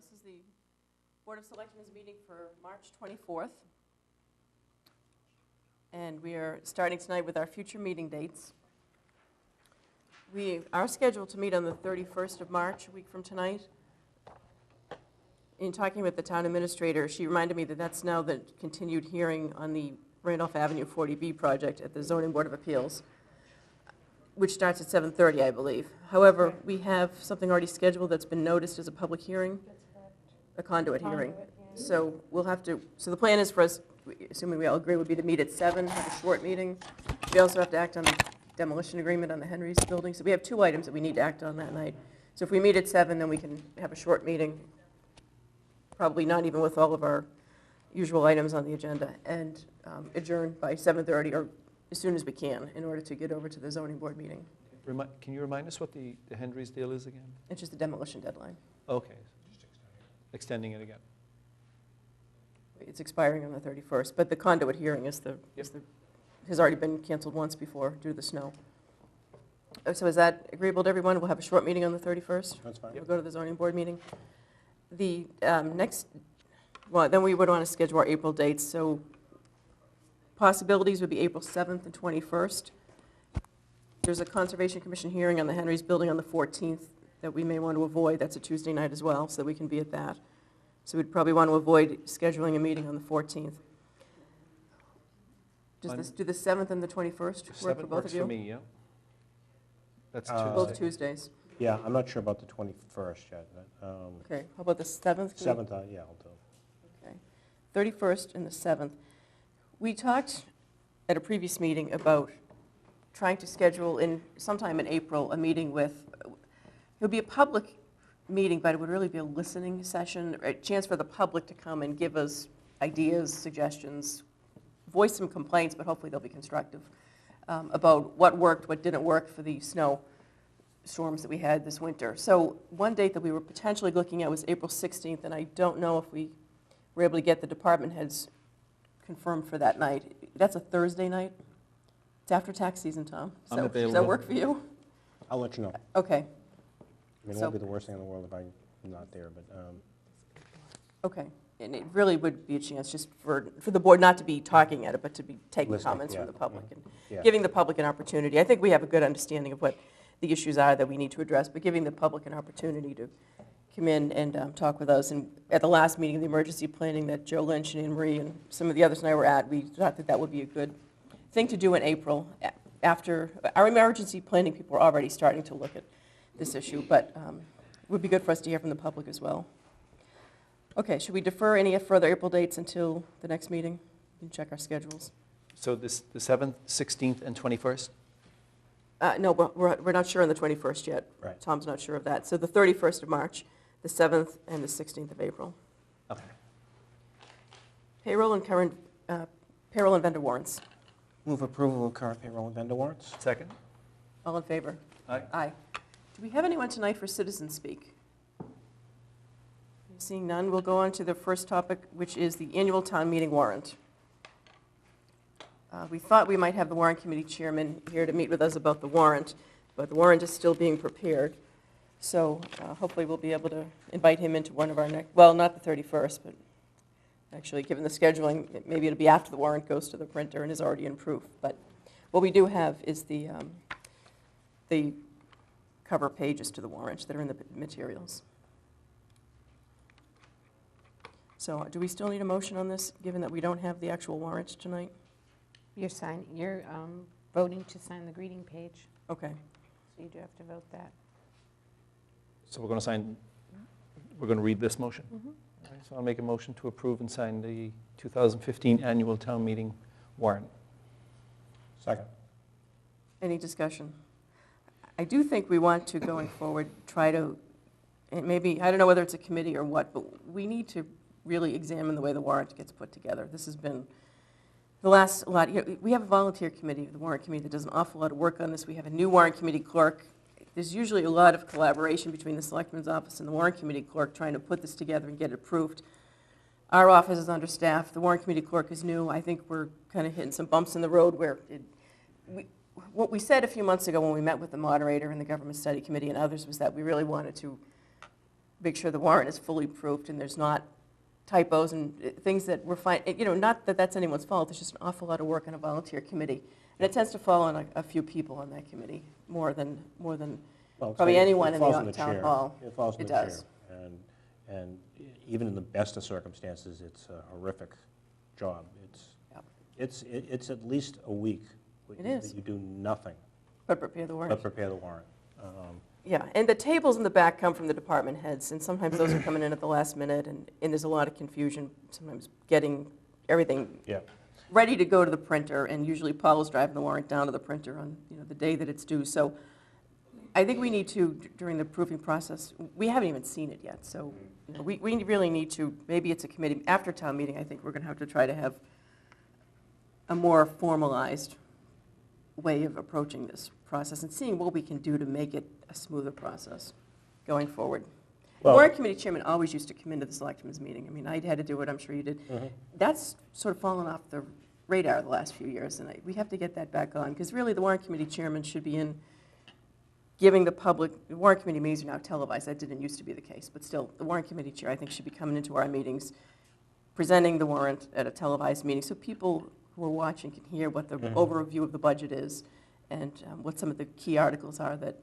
This is the Board of Selectmen's meeting for March 24th. And we are starting tonight with our future meeting dates. We are scheduled to meet on the 31st of March, a week from tonight. In talking with the town administrator, she reminded me that that's now the continued hearing on the Randolph Avenue 40B project at the Zoning Board of Appeals, which starts at 7:30, I believe. However, we have something already scheduled that's been noticed as a public hearing, a conduit hearing. So we'll have to, so the plan is for us, assuming we all agree, would be to meet at 7, have a short meeting. We also have to act on the demolition agreement on the Henry's building. So we have 2 items that we need to act on that night. So if we meet at 7, then we can have a short meeting, probably not even with all of our usual items on the agenda, and adjourn by 7:30 or as soon as we can in order to get over to the zoning board meeting. Can you remind us what the Henry's deal is again? It's just the demolition deadline. Okay. Extending it again. It's expiring on the 31st, but the conduit hearing has already been canceled once before due to the snow. So is that agreeable to everyone? We'll have a short meeting on the 31st. That's fine. We'll go to the zoning board meeting. The then we would want to schedule our April dates. So possibilities would be April 7th and 21st. There's a Conservation Commission hearing on the Henry's building on the 14th that we may want to avoid. That's a Tuesday night as well, so that we can be at that. So we'd probably want to avoid scheduling a meeting on the 14th. Do the 7th and the 21st work for both of you? Works for me, yeah. That's Both Tuesdays. Yeah, I'm not sure about the 21st yet. Okay, how about the 7th? 7th, yeah, I'll do. Okay, 31st and the 7th. We talked at a previous meeting about trying to schedule in sometime in April a meeting with, it would be a public meeting, but it would really be a listening session, a chance for the public to come and give us ideas, suggestions, voice some complaints, but hopefully they'll be constructive, about what worked, what didn't work for the snow storms that we had this winter. So one date that we were potentially looking at was April 16th, and I don't know if we were able to get the department heads confirmed for that night. That's a Thursday night. It's after tax season, Tom. I'm So available. does that work for you? I'll let you know. Okay, I mean, it So- won't be the worst thing in the world if I'm not there, but okay. And it really would be a chance just for the board not to be talking at it, but to be taking Listening, comments from yeah. the public and yeah. giving the public an opportunity. I think we have a good understanding of what the issues are that we need to address, but giving the public an opportunity to come in and talk with us. And at the last meeting of the emergency planning that Joe Lynch and Anne Marie and some of the others and I were at, we thought that that would be a good thing to do in April. After our emergency planning people are already starting to look at this issue, but it would be good for us to hear from the public as well. Okay, should we defer any further April dates until the next meeting? We can check our schedules. So the 7th, 16th, and 21st? No, we're not sure on the 21st yet. Right. Tom's not sure of that. So the 31st of March, the 7th, and the 16th of April. Okay. Payroll and current, payroll and vendor warrants. Move approval of current payroll and vendor warrants. Second? All in favor? Aye. Aye. Do we have anyone tonight for citizen speak? Seeing none, we'll go on to the first topic, which is the annual town meeting warrant. We thought we might have the warrant committee chairman here to meet with us about the warrant, but the warrant is still being prepared. So hopefully we'll be able to invite him into one of our next, well, not the 31st, but actually, given the scheduling, maybe it'll be after the warrant goes to the printer and is already in proof. But what we do have is the cover pages to the warrant that are in the materials. So do we still need a motion on this, given that we don't have the actual warrant tonight? You're voting to sign the greeting page, Okay. so you do have to vote that. So we're going to read this motion? Mm-hmm. All right, so I'll make a motion to approve and sign the 2015 annual town meeting warrant. Second. Any discussion? I do think we want to, going forward, try to, and maybe, I don't know whether it's a committee or what, but we need to really examine the way the warrant gets put together. This has been the last lot. We have a volunteer committee, the warrant committee, that does an awful lot of work on this. We have a new warrant committee clerk. There's usually a lot of collaboration between the Selectmen's office and the warrant committee clerk trying to put this together and get it approved. Our office is understaffed. The warrant committee clerk is new. I think we're kind of hitting some bumps in the road where what we said a few months ago when we met with the moderator and the government study committee and others was that we really wanted to make sure the warrant is fully proofed and there's not typos and things that we're not that that's anyone's fault, it's just an awful lot of work on a volunteer committee. And it tends to fall on a few people on that committee, more than Well, probably anyone it in falls the on town chair. hall. It falls on It the chair. does. And even in the best of circumstances, it's a horrific job. Yep. It's at least a week. It is. That you do nothing But prepare the warrant. but prepare the warrant. Yeah, and the tables in the back come from the department heads, and sometimes those are coming in at the last minute, and there's a lot of confusion, sometimes getting everything Yeah. ready to go to the printer, and usually Paul is driving the warrant down to the printer on, the day that it's due. So I think we need to, during the proofing process, we haven't even seen it yet, so we really need to, maybe it's a committee, after town meeting, I think we're going to have to try to have a more formalized way of approaching this process and seeing what we can do to make it a smoother process going forward. The Well- warrant committee chairman always used to come into the selectmen's meeting. I mean, I had to do it, I'm sure you did. That's sort of fallen off the radar the last few years, and we have to get that back on, because really the warrant committee chairman should be in giving the public, the warrant committee meetings are now televised, that didn't used to be the case, but still, the warrant committee chair, I think, should be coming into our meetings, presenting the warrant at a televised meeting, so people who are watching can hear what the overview of the budget is, and what some of the key articles are that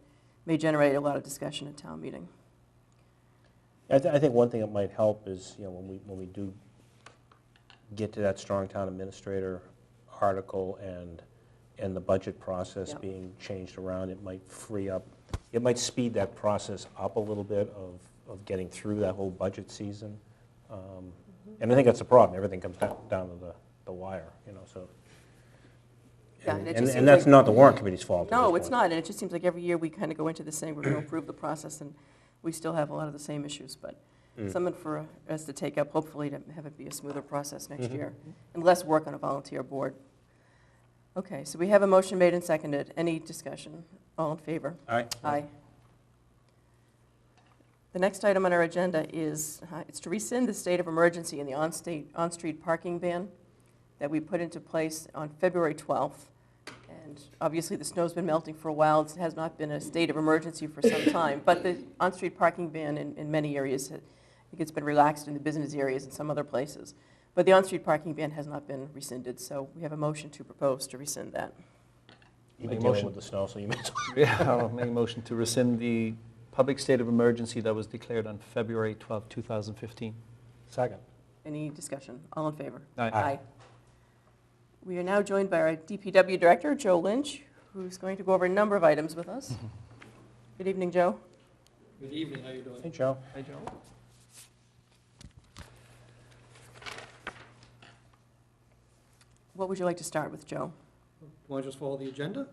may generate a lot of discussion at town meeting. I think one thing that might help is, when we do get to that strong town administrator article and the budget process Yep. being changed around, it might free up, it might speed that process up a little bit of getting through that whole budget season. And I think that's the problem, everything comes down to the wire, so. Yeah, and it just And seems that's like- not the warrant committee's fault at No, this it's point. not, and it just seems like every year we kind of go into this saying we're going to improve the process, and we still have a lot of the same issues, but something for us to take up, hopefully to have it be a smoother process next year, and less work on a volunteer board. Okay, so we have a motion made and seconded. Any discussion? All in favor? Aye. Aye. The next item on our agenda is, it's to rescind the state of emergency in the on-street parking ban that we put into place on February 12th. And obviously, the snow's been melting for a while. It has not been a state of emergency for some time. But the on-street parking ban in many areas, I think it's been relaxed in the business areas and some other places. But the on-street parking ban has not been rescinded, so we have a motion to propose to rescind that. You've Make been a dealing motion. with the snow, so you may as well. Yeah, I'll make a motion to rescind the public state of emergency that was declared on February 12, 2015. Second. Any discussion? All in favor? Aye. We are now joined by our DPW Director, Joe Lynch, who's going to go over a number of items with us. Good evening, Joe. Good evening, how you doing? Hey, Joe. Hi, Joe. What would you like to start with, Joe? Want to just follow the agenda?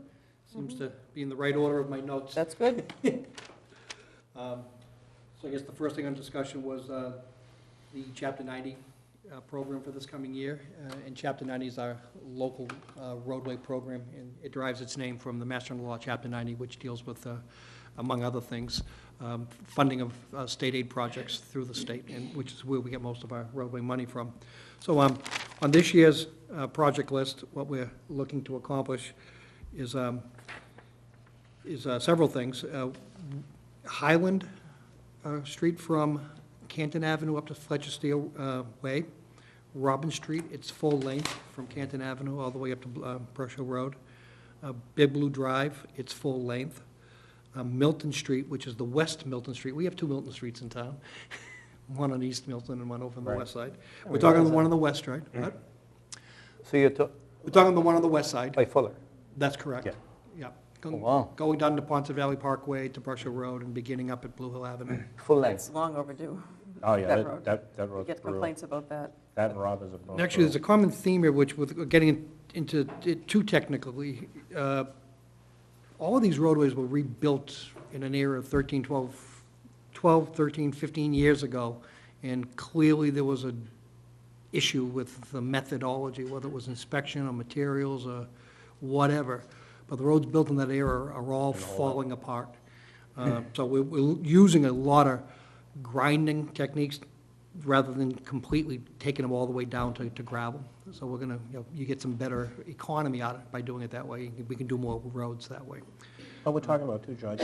Seems to be in the right order of my notes. That's good. So I guess the first thing on discussion was the Chapter 90 program for this coming year. And Chapter 90 is our local roadway program, and it derives its name from the Master General Law, Chapter 90, which deals with, among other things, funding of state aid projects through the state, and which is where we get most of our roadway money from. So on this year's project list, what we're looking to accomplish is several things. Highland Street from Canton Avenue up to Fletcher Steel Way. Robin Street, its full length from Canton Avenue all the way up to Brush Hill Road. Big Blue Drive, its full length. Milton Street, which is the West Milton Street. We have two Milton Streets in town. One on East Milton and one over on the Right. west side. We're talking the one on the west, right? What? So you're We're talking the one on the west side. by Fuller? That's correct. Yeah. Yeah. Oh, wow. Going down to Ponce Valley Parkway to Brush Hill Road and beginning up at Blue Hill Avenue. Full It's length? long overdue. Oh, yeah, That road. that We road's get brutal. complaints about that. That and Robbins are both. Actually, there's a common theme here, which we're getting into it too technically. All of these roadways were rebuilt in an era of 13, 15 years ago, and clearly there was an issue with the methodology, whether it was inspection or materials or whatever. But the roads built in that era are all falling apart. So we're using a lot of grinding techniques rather than completely taking them all the way down to gravel. So we're gonna, you get some better economy out of it by doing it that way. We can do more roads that way. Oh, we're talking about too, George.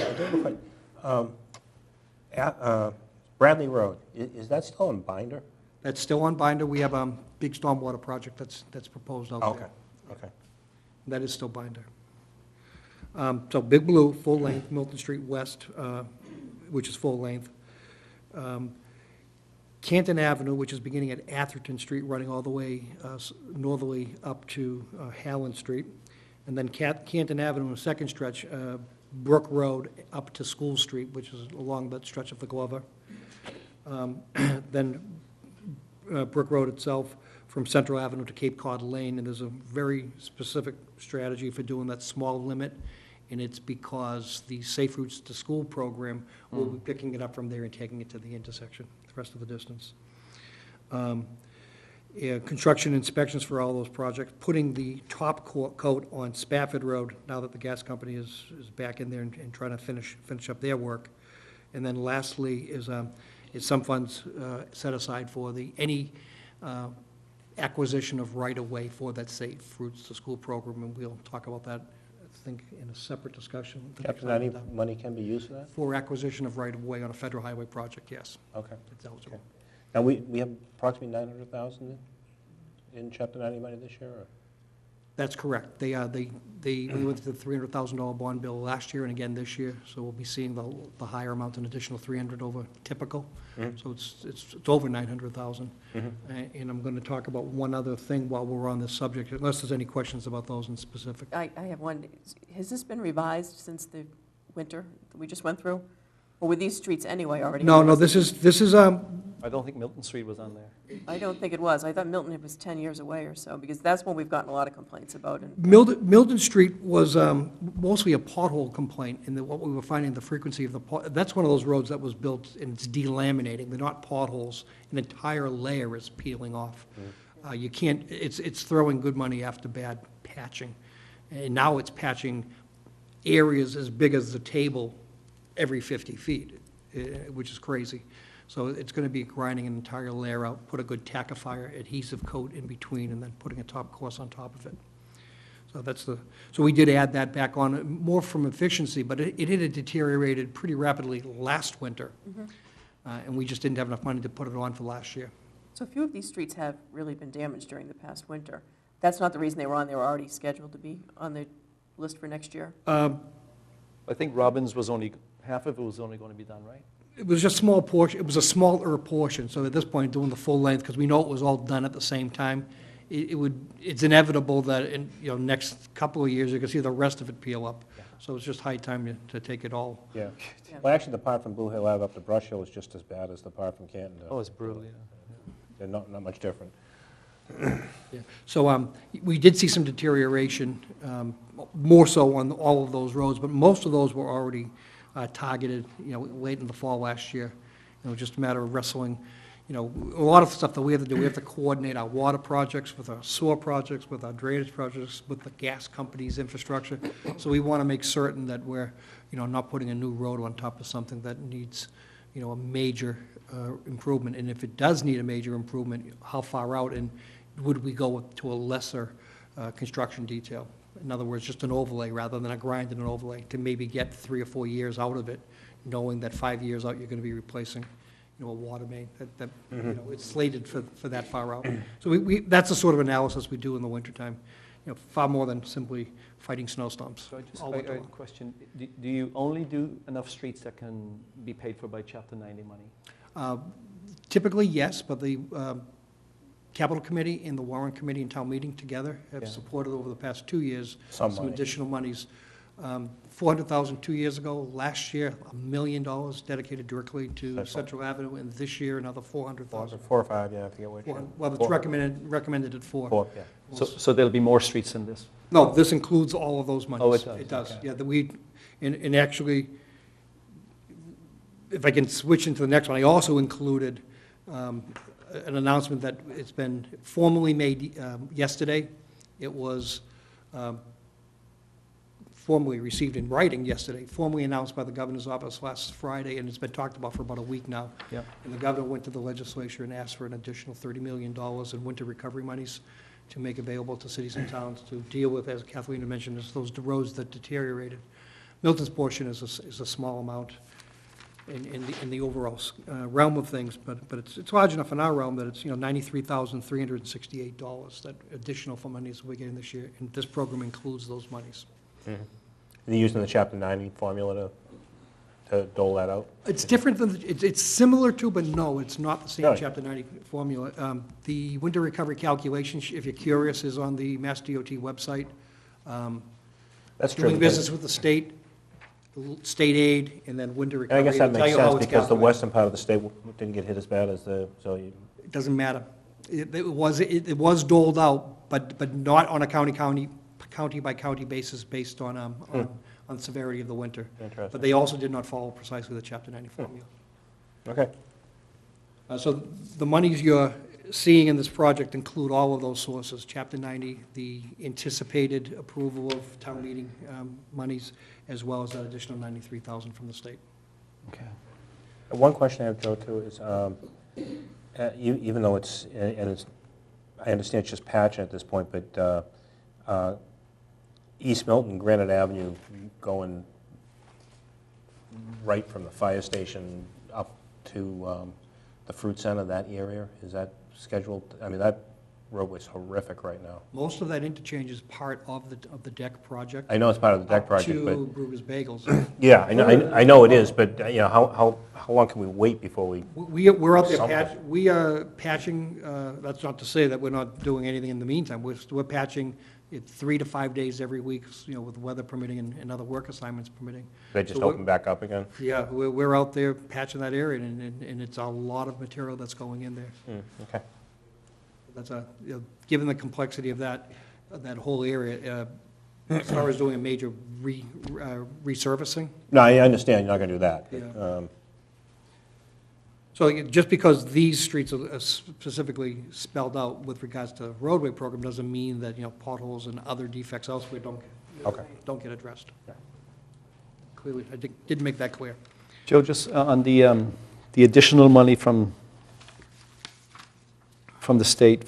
Bradley Road, is that still in binder? That's still on binder. We have a big stormwater project that's proposed out there. Okay, okay. That is still binder. So Big Blue, full length, Milton Street West, which is full length. Canton Avenue, which is beginning at Atherton Street, running all the way northerly up to Hallen Street. And then Canton Avenue in the second stretch, Brook Road up to School Street, which is along that stretch of the Glover. Then Brook Road itself from Central Avenue to Cape Cod Lane, and there's a very specific strategy for doing that small limit, and it's because the Safe Routes to School program will be picking it up from there and taking it to the intersection, the rest of the distance. Construction inspections for all those projects, putting the top coat on Spafford Road, now that the gas company is back in there and trying to finish up their work. And then lastly is some funds set aside for any acquisition of right-of-way for that Safe Routes to School program, and we'll talk about that, I think, in a separate discussion. Chapter 90 money can be used for that? For acquisition of right-of-way on a federal highway project, yes. Okay. It's eligible. Okay. Now, we have approximately 900,000 in Chapter 90 money this year, or? That's correct. We went to the $300,000 bond bill last year and again this year, so we'll be seeing the higher amount, an additional 300 over typical. So it's over 900,000. And I'm going to talk about one other thing while we're on this subject, unless there's any questions about those in specific. I have one. Has this been revised since the winter that we just went through? Or were these streets anyway already? No, this is I don't think Milton Street was on there. I don't think it was. I thought Milton was 10 years away or so, because that's when we've gotten a lot of complaints about. And Milton Street was mostly a pothole complaint, and what we were finding, the frequency of that's one of those roads that was built and it's delaminating. They're not potholes. An entire layer is peeling off. You can't, it's throwing good money after bad patching. And now it's patching areas as big as the table every 50 feet, which is crazy. So it's going to be grinding an entire layer out, put a good tackifier adhesive coat in between, and then putting a top course on top of it. So so we did add that back on, more from efficiency, but it had deteriorated pretty rapidly last winter. And we just didn't have enough money to put it on for last year. so a few of these streets have really been damaged during the past winter. That's not the reason they were on. They were already scheduled to be on the list for next year. I think Robbins was half of it was only going to be done, right? It was just a small portion, it was a smaller portion, so at this point, doing the full length, because we know it was all done at the same time, it's inevitable that in, next couple of years, you can see the rest of it peel up. So it's just high time to take it all. Yeah. Well, actually, the part from Blue Hill Ave up to Brush Hill is just as bad as the part from Canton. Oh, it's brutal, yeah. They're not much different. Yeah. So we did see some deterioration, more so on all of those roads, but most of those were already targeted, late in the fall last year. It was just a matter of wrestling, a lot of stuff that we have to do. We have to coordinate our water projects with our sewer projects, with our drainage projects, with the gas company's infrastructure. So we want to make certain that we're, not putting a new road on top of something that needs, a major improvement. And if it does need a major improvement, how far out, and would we go to a lesser construction detail? In other words, just an overlay rather than a grind and an overlay, to maybe get 3 or 4 years out of it, knowing that 5 years out, you're going to be replacing, a water main, that it's slated for that far out. So that's the sort of analysis we do in the wintertime, far more than simply fighting snowstorms. So I all got winter a long. question. Do you only do enough streets that can be paid for by Chapter 90 money? Typically, yes, but the Capital Committee and the Warrant Committee and Town Meeting together have Yeah. supported over the past 2 years Some some money. additional monies. $400,000 2 years ago. Last year, $1 million dedicated directly to Central. Central Avenue, and this year, another $400,000. 4 or 5, yeah, I forget which. Well, it's recommended at 4. 4, yeah. So there'll be more streets than this? No, this includes all of those monies. Oh, it does, It does, okay. yeah, and actually, if I can switch into the next one, I also included an announcement that it's been formally made yesterday. It was formally received in writing yesterday, formally announced by the governor's office last Friday, and it's been talked about for about a week now. Yeah. And the governor went to the legislature and asked for an additional $30 million in winter recovery monies to make available to cities and towns to deal with, as Kathleen had mentioned, is those roads that deteriorated. Milton's portion is a small amount. in the overall realm of things, but it's large enough in our realm that it's, $93,368, that additional for monies we're getting this year, and this program includes those monies. Are they using the Chapter 90 formula to dole that out? It's different than, it's similar to, but no, it's not the same Really? Chapter 90 formula. The winter recovery calculation, if you're curious, is on the Mass DOT website. That's true. Doing business with the state aid, and then winter And I recovery. guess that It'll tell makes you how sense it's because the calculated. western part of the state didn't get hit as bad as so you, It doesn't matter. It was doled out, but not on a county-by-county basis based on the severity of the winter. Interesting. But they also did not follow precisely the Chapter 90 formula. okay. So the monies you're seeing in this project include all of those sources, Chapter 90, the anticipated approval of town meeting monies, as well as that additional $93,000 from the state. Okay. One question I have, Joe, too, is even though it's, I understand it's just patching at this point, but East Milton, Granite Avenue, going right from the fire station up to the fruit center, that area, is that scheduled? I mean, that roadway's horrific right now. Most of that interchange is part of the deck project. I know it's part of the deck project, Up but, to Brugger's Bagels. yeah, I know it is, but, how long can we wait before we, We're out there Something. we are patching, that's not to say that we're not doing anything in the meantime. We're patching it 3 to 5 days every week, with weather permitting and other work assignments permitting. they just So open back up again? Yeah, we're out there patching that area, and it's a lot of material that's going in there. Okay. That's given the complexity of that whole area, as far as doing a major resurfacing. No, I understand, you're not gonna do that. Yeah. So just because these streets are specifically spelled out with regards to the roadway program doesn't mean that, potholes and other defects elsewhere Okay. don't get addressed. Yeah. Clearly, I didn't make that clear. Joe, just on the additional money from the state,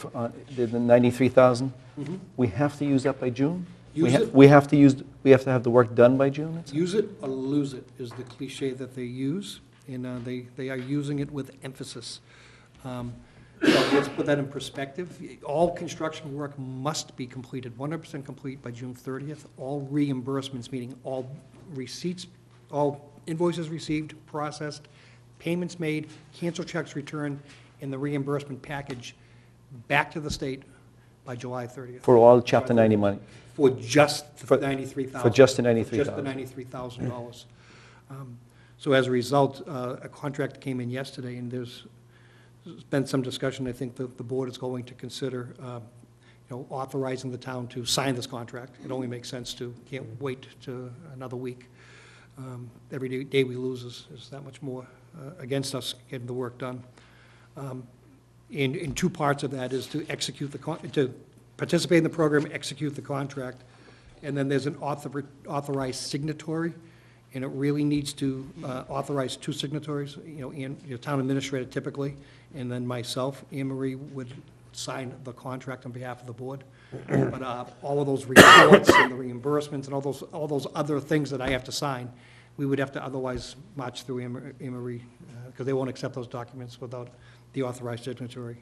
the 93,000, we have to use that by June? Use it. We have to have the work done by June? It's- Use it or lose it is the cliche that they use, and they are using it with emphasis. So let's put that in perspective. All construction work must be completed, 100% complete by June 30th. All reimbursements, meaning all receipts, all invoices received, processed, payments made, cancel checks returned, and the reimbursement package back to the state by July 30th. For all Chapter 90 money? For just For- the $93,000. for just the Just the $93,000. $93,000. So as a result, a contract came in yesterday, and there's been some discussion. I think the board is going to consider, authorizing the town to sign this contract. It only makes sense to, can't wait to another week. Every day we lose is that much more against us getting the work done. In two parts of that is to execute to participate in the program, execute the contract, and then there's an authorized signatory, and it really needs to authorize two signatories, and your town administrator typically, and then myself. Anne Marie would sign the contract on behalf of the board. But all of those reports and the reimbursements and all those other things that I have to sign, we would have to otherwise march through Anne Marie, because they won't accept those documents without the authorized signatory.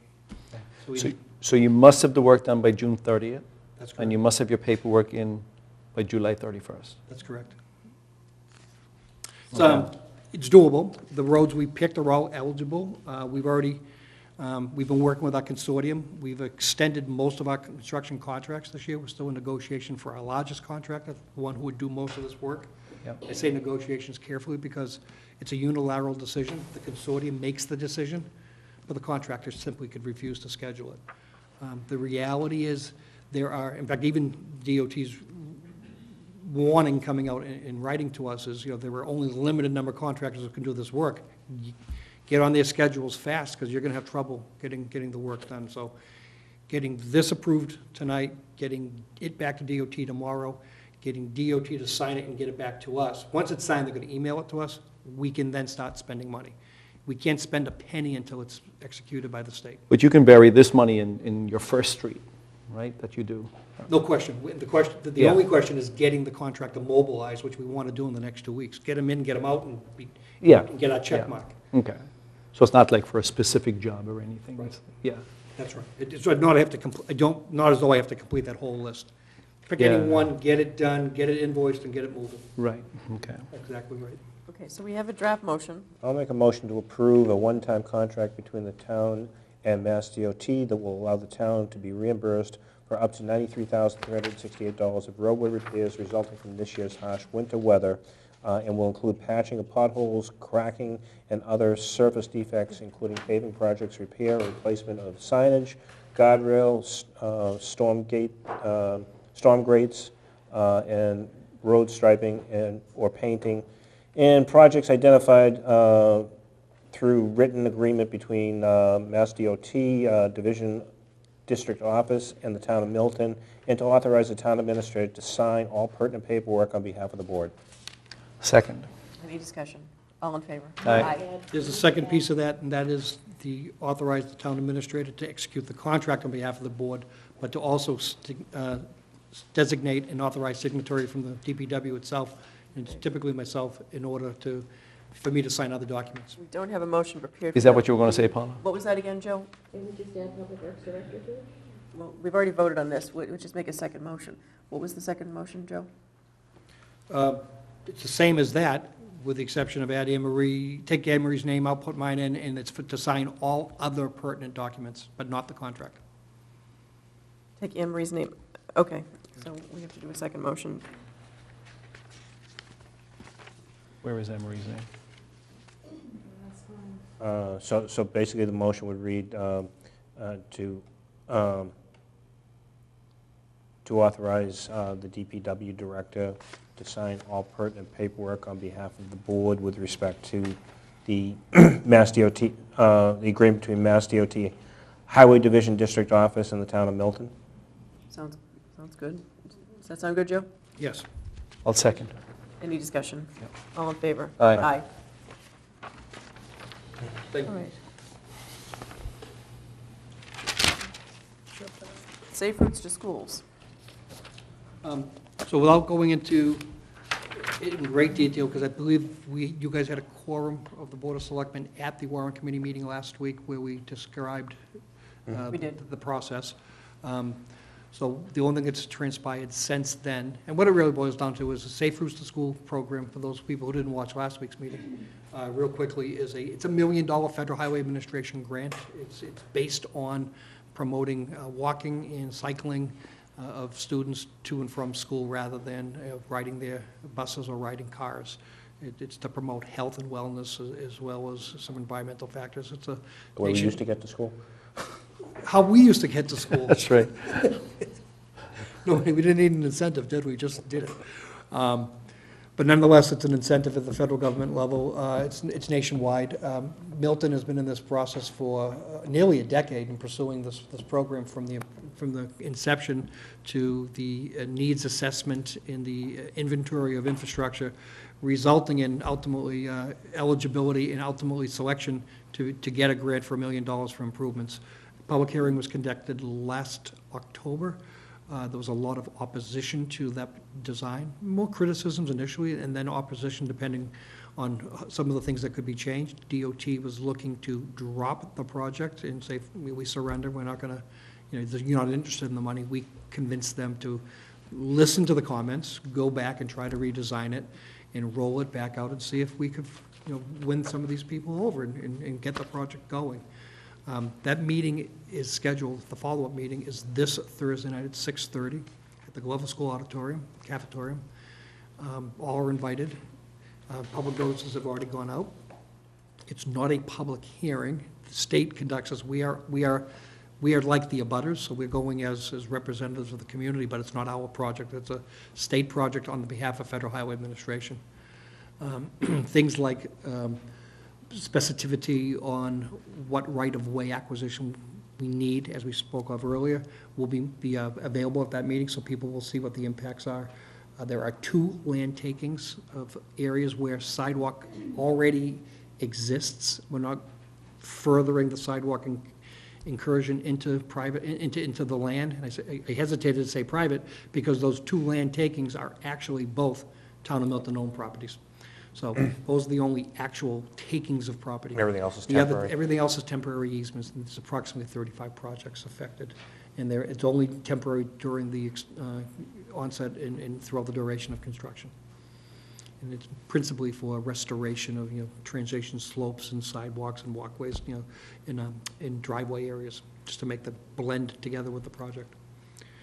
So you must have the work done by June 30th? That's correct. And you must have your paperwork in by July 31st? That's correct. It's doable. The roads we picked are all eligible. We've been working with our consortium. We've extended most of our construction contracts this year. We're still in negotiation for our largest contractor, the one who would do most of this work. Yep. I say negotiations carefully because it's a unilateral decision. The consortium makes the decision, but the contractor simply could refuse to schedule it. The reality is there are, in fact, even DOT's warning coming out in writing to us is, there were only a limited number of contractors who can do this work. Get on their schedules fast, because you're going to have trouble getting the work done. So getting this approved tonight, getting it back to DOT tomorrow, getting DOT to sign it and get it back to us. Once it's signed, they're going to email it to us. We can then start spending money. We can't spend a penny until it's executed by the state. But you can bury this money in your first street, right, that you do? No question. The Yeah. only question is getting the contractor mobilized, which we want to do in the next 2 weeks. Get them in, get them out, and Yeah. and get our check Yeah. mark. Okay. So it's not like for a specific job or anything? Right. It's- Yeah. That's right. It's not I have to not as though I have to complete that whole list. Pick Yeah. any one, get it done, get it invoiced, and get it moving. Right, okay. Exactly right. Okay, so we have a draft motion. I'll make a motion to approve a one-time contract between the town and Mass DOT that will allow the town to be reimbursed for up to $93,368 of roadway repairs resulting from this year's harsh winter weather, and will include patching of potholes, cracking, and other surface defects, including paving projects, repair or replacement of signage, guardrails, storm grates, and road striping or painting, and projects identified through written agreement between Mass DOT, Division District Office, and the town of Milton, and to authorize the town administrator to sign all pertinent paperwork on behalf of the board. Second. Any discussion? All in favor? Aye. There's a second piece of that, and that is the authorize the town administrator to execute the contract on behalf of the board, but to also designate an authorized signatory from the DPW itself, and it's typically myself, in order for me to sign other documents. We don't have a motion prepared. Is that what you were going to say, Paula? What was that again, Joe? Can we just add Public Works Director to it? Well, we've already voted on this. We'll just make a second motion. What was the second motion, Joe? It's the same as that, with the exception of add Anne Marie, take Anne Marie's name out, put mine in, and it's to sign all other pertinent documents, but not the contract. Take Anne Marie's name. Okay, so we have to do a second motion. Where is Emery's name? So basically, the motion would read to authorize the DPW director to sign all pertinent paperwork on behalf of the board with respect to the Mass DOT, the agreement between Mass DOT Highway Division District Office and the town of Milton. Sounds good. Does that sound good, Joe? Yes. I'll second. Any discussion? Yep. All in favor? Aye. Aye. Thank All you. right. Safe routes to schools. So without going into it in great detail, because I believe you guys had a quorum of the Board of Selectmen at the Warrant Committee meeting last week where we described We did. the process. So the only thing that's transpired since then, and what it really boils down to is a Safe Routes to School program, for those people who didn't watch last week's meeting, real quickly, it's $1 million Federal Highway Administration grant. It's based on promoting walking and cycling of students to and from school rather than riding their buses or riding cars. It's to promote health and wellness as well as some environmental factors. It's a The way we nation- used to get to school. how we used to get to school. That's right. No, we didn't need an incentive, did we? Just did it. But nonetheless, it's an incentive at the federal government level. It's nationwide. Milton has been in this process for nearly a decade in pursuing this program from the inception to the needs assessment in the inventory of infrastructure, resulting in ultimately eligibility and ultimately selection to get a grant for $1 million for improvements. Public hearing was conducted last October. There was a lot of opposition to that design, more criticisms initially, and then opposition depending on some of the things that could be changed. DOT was looking to drop the project and say, we surrender, we're not going to, you're not interested in the money. We convinced them to listen to the comments, go back and try to redesign it, and roll it back out and see if we could, win some of these people over and get the project going. That meeting is scheduled, the follow-up meeting is this Thursday night at 6:30 at the Glover School Auditorium, cafetorium. All are invited. Public notices have already gone out. It's not a public hearing. The state conducts us. We are like the abutters, so we're going as representatives of the community, but it's not our project. It's a state project on behalf of Federal Highway Administration. Things like specificity on what right-of-way acquisition we need, as we spoke of earlier, will be available at that meeting, so people will see what the impacts are. There are 2 land takings of areas where sidewalk already exists. We're not furthering the sidewalk incursion into private, into the land. And I hesitated to say private, because those two land takings are actually both Town of Milton-owned properties. So those are the only actual takings of property. Everything else is The other- temporary. Everything else is temporary easements, and there's approximately 35 projects affected. And it's only temporary during the onset and throughout the duration of construction. And it's principally for restoration of, transition slopes and sidewalks and walkways, in driveway areas, just to make the blend together with the project.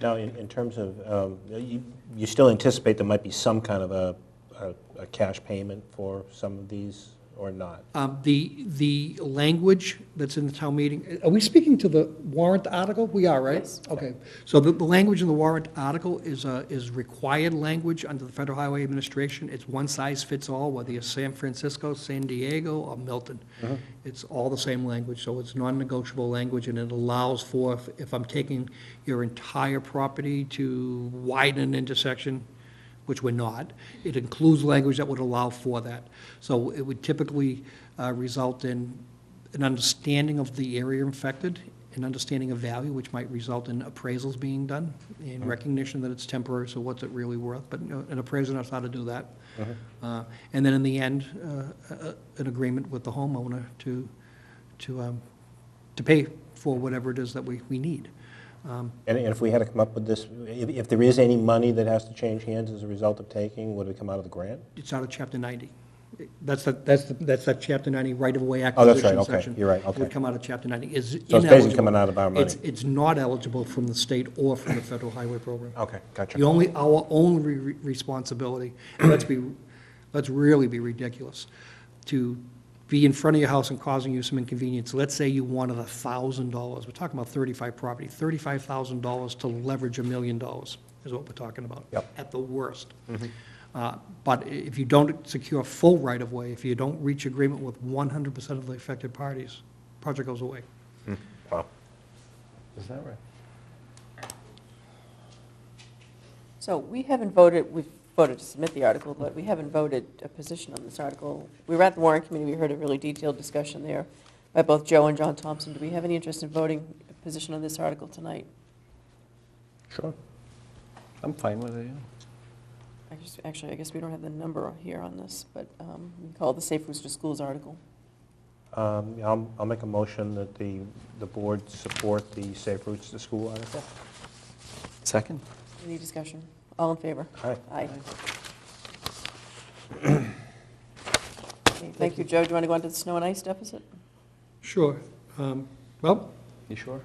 Now, in terms of, you still anticipate there might be some kind of a cash payment for some of these, or not? The language that's in the town meeting, are we speaking to the warrant article? We are, right? Yes. Okay. So the language in the warrant article is required language under the Federal Highway Administration. It's one size fits all, whether you're San Francisco, San Diego, or Milton. It's all the same language, so it's non-negotiable language, and it allows for, if I'm taking your entire property to widen an intersection, which we're not, it includes language that would allow for that. So it would typically result in an understanding of the area infected, an understanding of value, which might result in appraisals being done, in recognition that it's temporary, so what's it really worth? But an appraiser knows how to do that. And then in the end, an agreement with the homeowner to pay for whatever it is that we need. And if we had to come up with this, if there is any money that has to change hands as a result of taking, would it come out of the grant? It's out of Chapter 90. That's that Chapter 90 right-of-way Oh, that's right, acquisition okay, section. you're right, It okay. would come out of Chapter 90. It's So it's basically ineligible. coming out of our money? It's not eligible from the state or from the federal highway program. Okay, gotcha. Our only responsibility, and let's really be ridiculous, to be in front of your house and causing you some inconvenience. Let's say you wanted $1,000. We're talking about 35 property, $35,000 to leverage $1 million is what we're talking about. Yep. At the worst. But if you don't secure full right-of-way, if you don't reach agreement with 100% of the affected parties, project goes away. Wow. Is that right? So we've voted to submit the article, but we haven't voted a position on this article. We were at the warrant committee, we heard a really detailed discussion there by both Joe and John Thompson. Do we have any interest in voting a position on this article tonight? Sure. I'm fine with it, yeah. I guess we don't have the number here on this, but we can call it the Safe Routes to Schools article. Yeah, I'll make a motion that the board support the Safe Routes to School article. Second? Any discussion? All in favor? Aye. Aye. Okay, thank you, Joe. Do you want to go on to the snow and ice deficit? Sure. Well, You sure?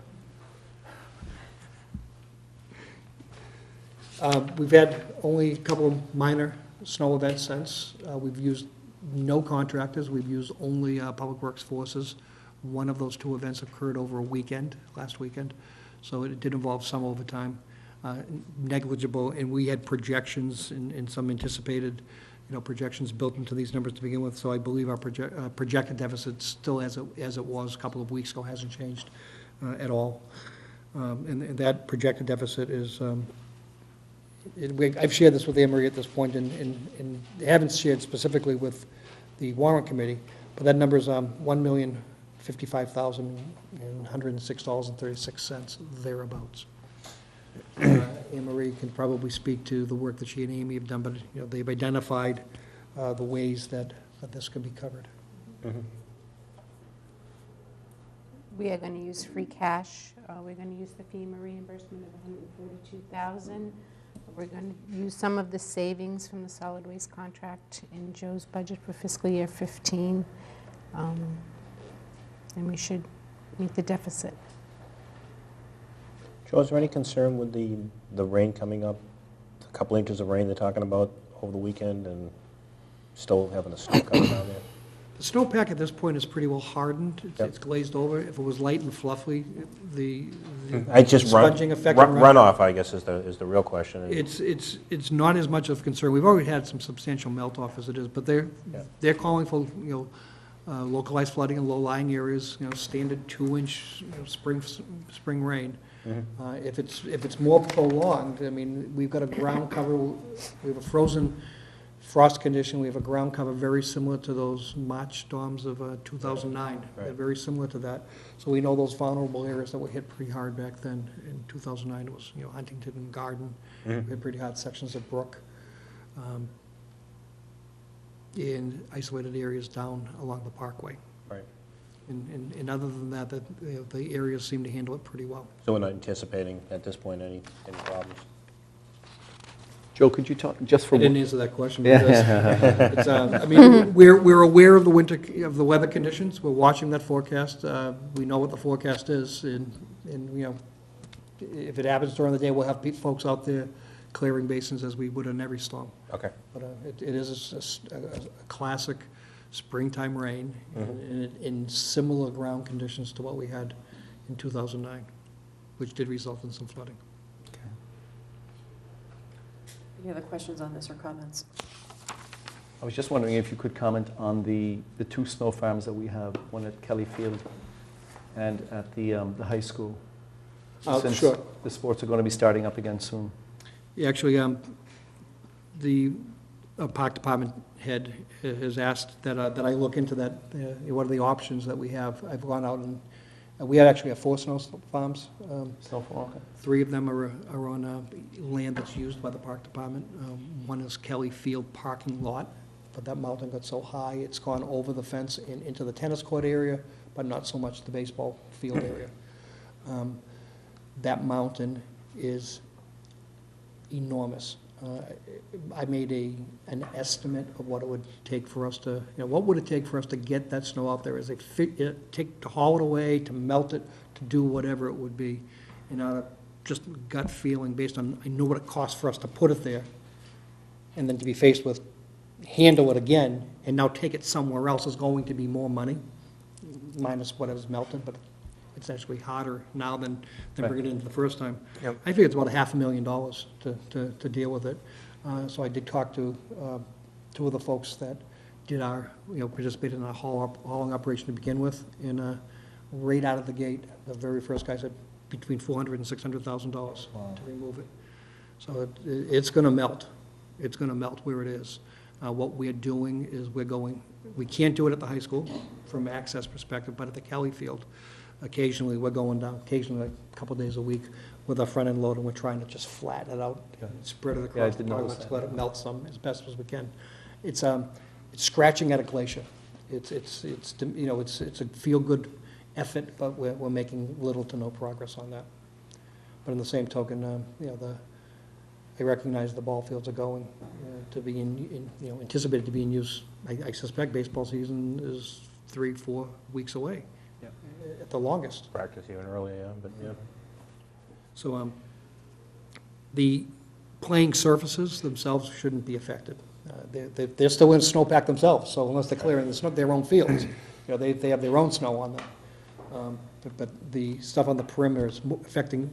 we've had only a couple of minor snow events since. We've used no contractors. We've used only Public Works forces. One of those two events occurred over a weekend, last weekend, so it did involve some overtime. Negligible, and we had projections and some anticipated, projections built into these numbers to begin with, so I believe our projected deficit still as it was a couple of weeks ago hasn't changed at all. And that projected deficit is, I've shared this with Anne Marie at this point, and haven't shared specifically with the warrant committee, but that number is $1,055,106.36, thereabouts. Anne Marie can probably speak to the work that she and Amy have done, but they've identified the ways that this can be covered. We are going to use free cash. We're going to use the FEMA reimbursement of $142,000. We're going to use some of the savings from the solid waste contract in Joe's budget for fiscal year 15, and we should meet the deficit. Joe, is there any concern with the rain coming up? A couple inches of rain they're talking about over the weekend, and still having the snow coming down there? The snowpack at this point is pretty well hardened. Yep. It's glazed over. If it was light and fluffy, the I just sponging effect and runoff, I guess, is the real question. It's not as much of a concern. We've already had some substantial melt-off as it is, but they're calling for, localized flooding in low-lying areas, standard 2-inch, spring rain. If it's more prolonged, I mean, we've got a ground cover, we have a frozen frost condition, we have a ground cover very similar to those March storms of 2009. They're Right. very similar to that. So we know those vulnerable areas that were hit pretty hard back then. In 2009, it was, Huntington and Garden. We had pretty hard sections of Brook. In isolated areas down along the Parkway. Right. And other than that, the areas seem to handle it pretty well. So we're not anticipating at this point any problems? Joe, could you talk, just for, I didn't answer that question Yeah. because, it's, I mean, we're aware of the weather conditions. We're watching that forecast. We know what the forecast is, and if it happens during the day, we'll have folks out there clearing basins as we would on every storm. Okay. But it is a classic springtime rain in similar ground conditions to what we had in 2009, which did result in some flooding. Any other questions on this or comments? I was just wondering if you could comment on the two snow farms that we have, one at Kelly Field and at the high school. Since Sure. the sports are going to be starting up again soon. Yeah, actually, the park department head has asked that I look into that, what are the options that we have. I've gone out and, we actually have 4 snow farms. Snowfall, okay. 3 of them are on land that's used by the park department. One is Kelly Field parking lot, but that mountain got so high, it's gone over the fence and into the tennis court area, but not so much the baseball field area. That mountain is enormous. I made an estimate of what it would take for us to, what would it take for us to get that snow out there? To haul it away, to melt it, to do whatever it would be. And out of just gut feeling, based on, I knew what it cost for us to put it there, and then to be faced with, handle it again, and now take it somewhere else is going to be more money, minus whatever's melted, but it's actually harder now than bringing it in the first time. Yep. I think it's about $500,000 to deal with it. So I did talk to 2 of the folks that did participated in our hauling operation to begin with, and right out of the gate, the very first guy said between $400,000 and $600,000 to remove it. So it's going to melt. It's going to melt where it is. What we're doing is we can't do it at the high school from access perspective, but at the Kelly Field, occasionally we're going down, occasionally a couple days a week with our front end load, and we're trying to just flatten it out, and spread it Yeah, I across the did park, notice let's that. let it melt some as best as we can. It's scratching at a glacier. It's a feel-good effort, but we're making little to no progress on that. But in the same token, I recognize the ball fields are going to be anticipated to be in use. I suspect baseball season is 3-4 weeks away, at the longest. Practice even earlier, yeah, but yeah. So the playing surfaces themselves shouldn't be affected. They're still in snowpack themselves, so unless they're clearing their own fields, they have their own snow on them. But the stuff on the perimeter is affecting,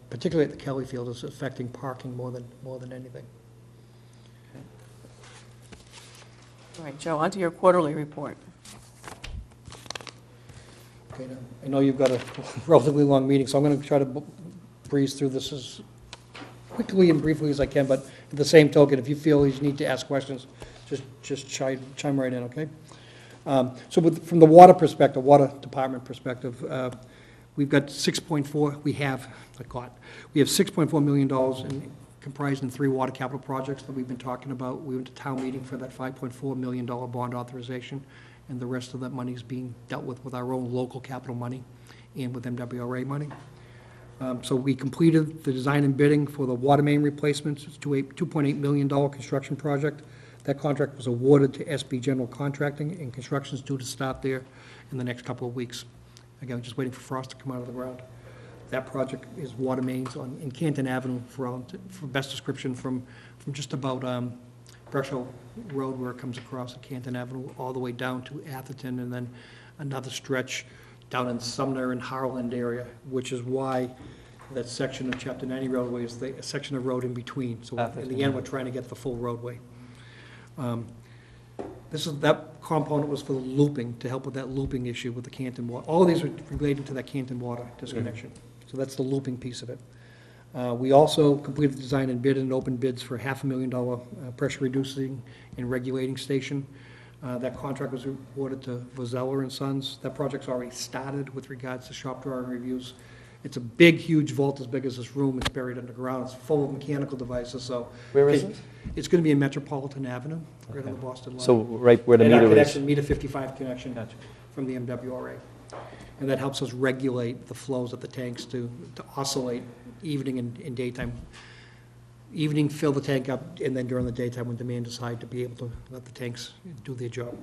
particularly at the Kelly Field, is affecting parking more than anything. All right, Joe, on to your quarterly report. Okay, now, I know you've got a relatively long meeting, so I'm going to try to breeze through this as quickly and briefly as I can, but at the same token, if you feel you need to ask questions, just chime right in, okay? So from the water perspective, water department perspective, we've got we have $6.4 million comprised in 3 water capital projects that we've been talking about. We went to town meeting for that $5.4 million bond authorization, and the rest of that money is being dealt with our own local capital money and with MWRA money. So we completed the design and bidding for the water main replacements. It's a $2.8 million construction project. That contract was awarded to SB General Contracting, and construction is due to start there in the next couple of weeks. Again, just waiting for frost to come out of the ground. That project is water mains in Canton Avenue, for best description, from just about Berkshire Road, where it comes across at Canton Avenue, all the way down to Atherton, and then another stretch down in Sumner and Harland area, which is why that section of Chapter 90 roadway is a section of road in between. So in the end, we're trying to get the full roadway. That component was for the looping, to help with that looping issue with the Canton water. All of these are related to that Canton water disconnection. So that's the looping piece of it. We also completed the design and bid and opened bids for $500,000 pressure reducing and regulating station. That contract was awarded to Vozella and Sons. That project's already started with regards to shop drawing reviews. It's a big, huge vault as big as this room. It's buried underground. It's full of mechanical devices, so. Where is this? It's going to be in Metropolitan Avenue, right on the Okay. Boston line. So right where the And our meter is? connection, meter 55 connection Gotcha. from the MWRA. And that helps us regulate the flows of the tanks to oscillate evening and daytime. Evening, fill the tank up, and then during the daytime, when demand is high, to be able to let the tanks do their job.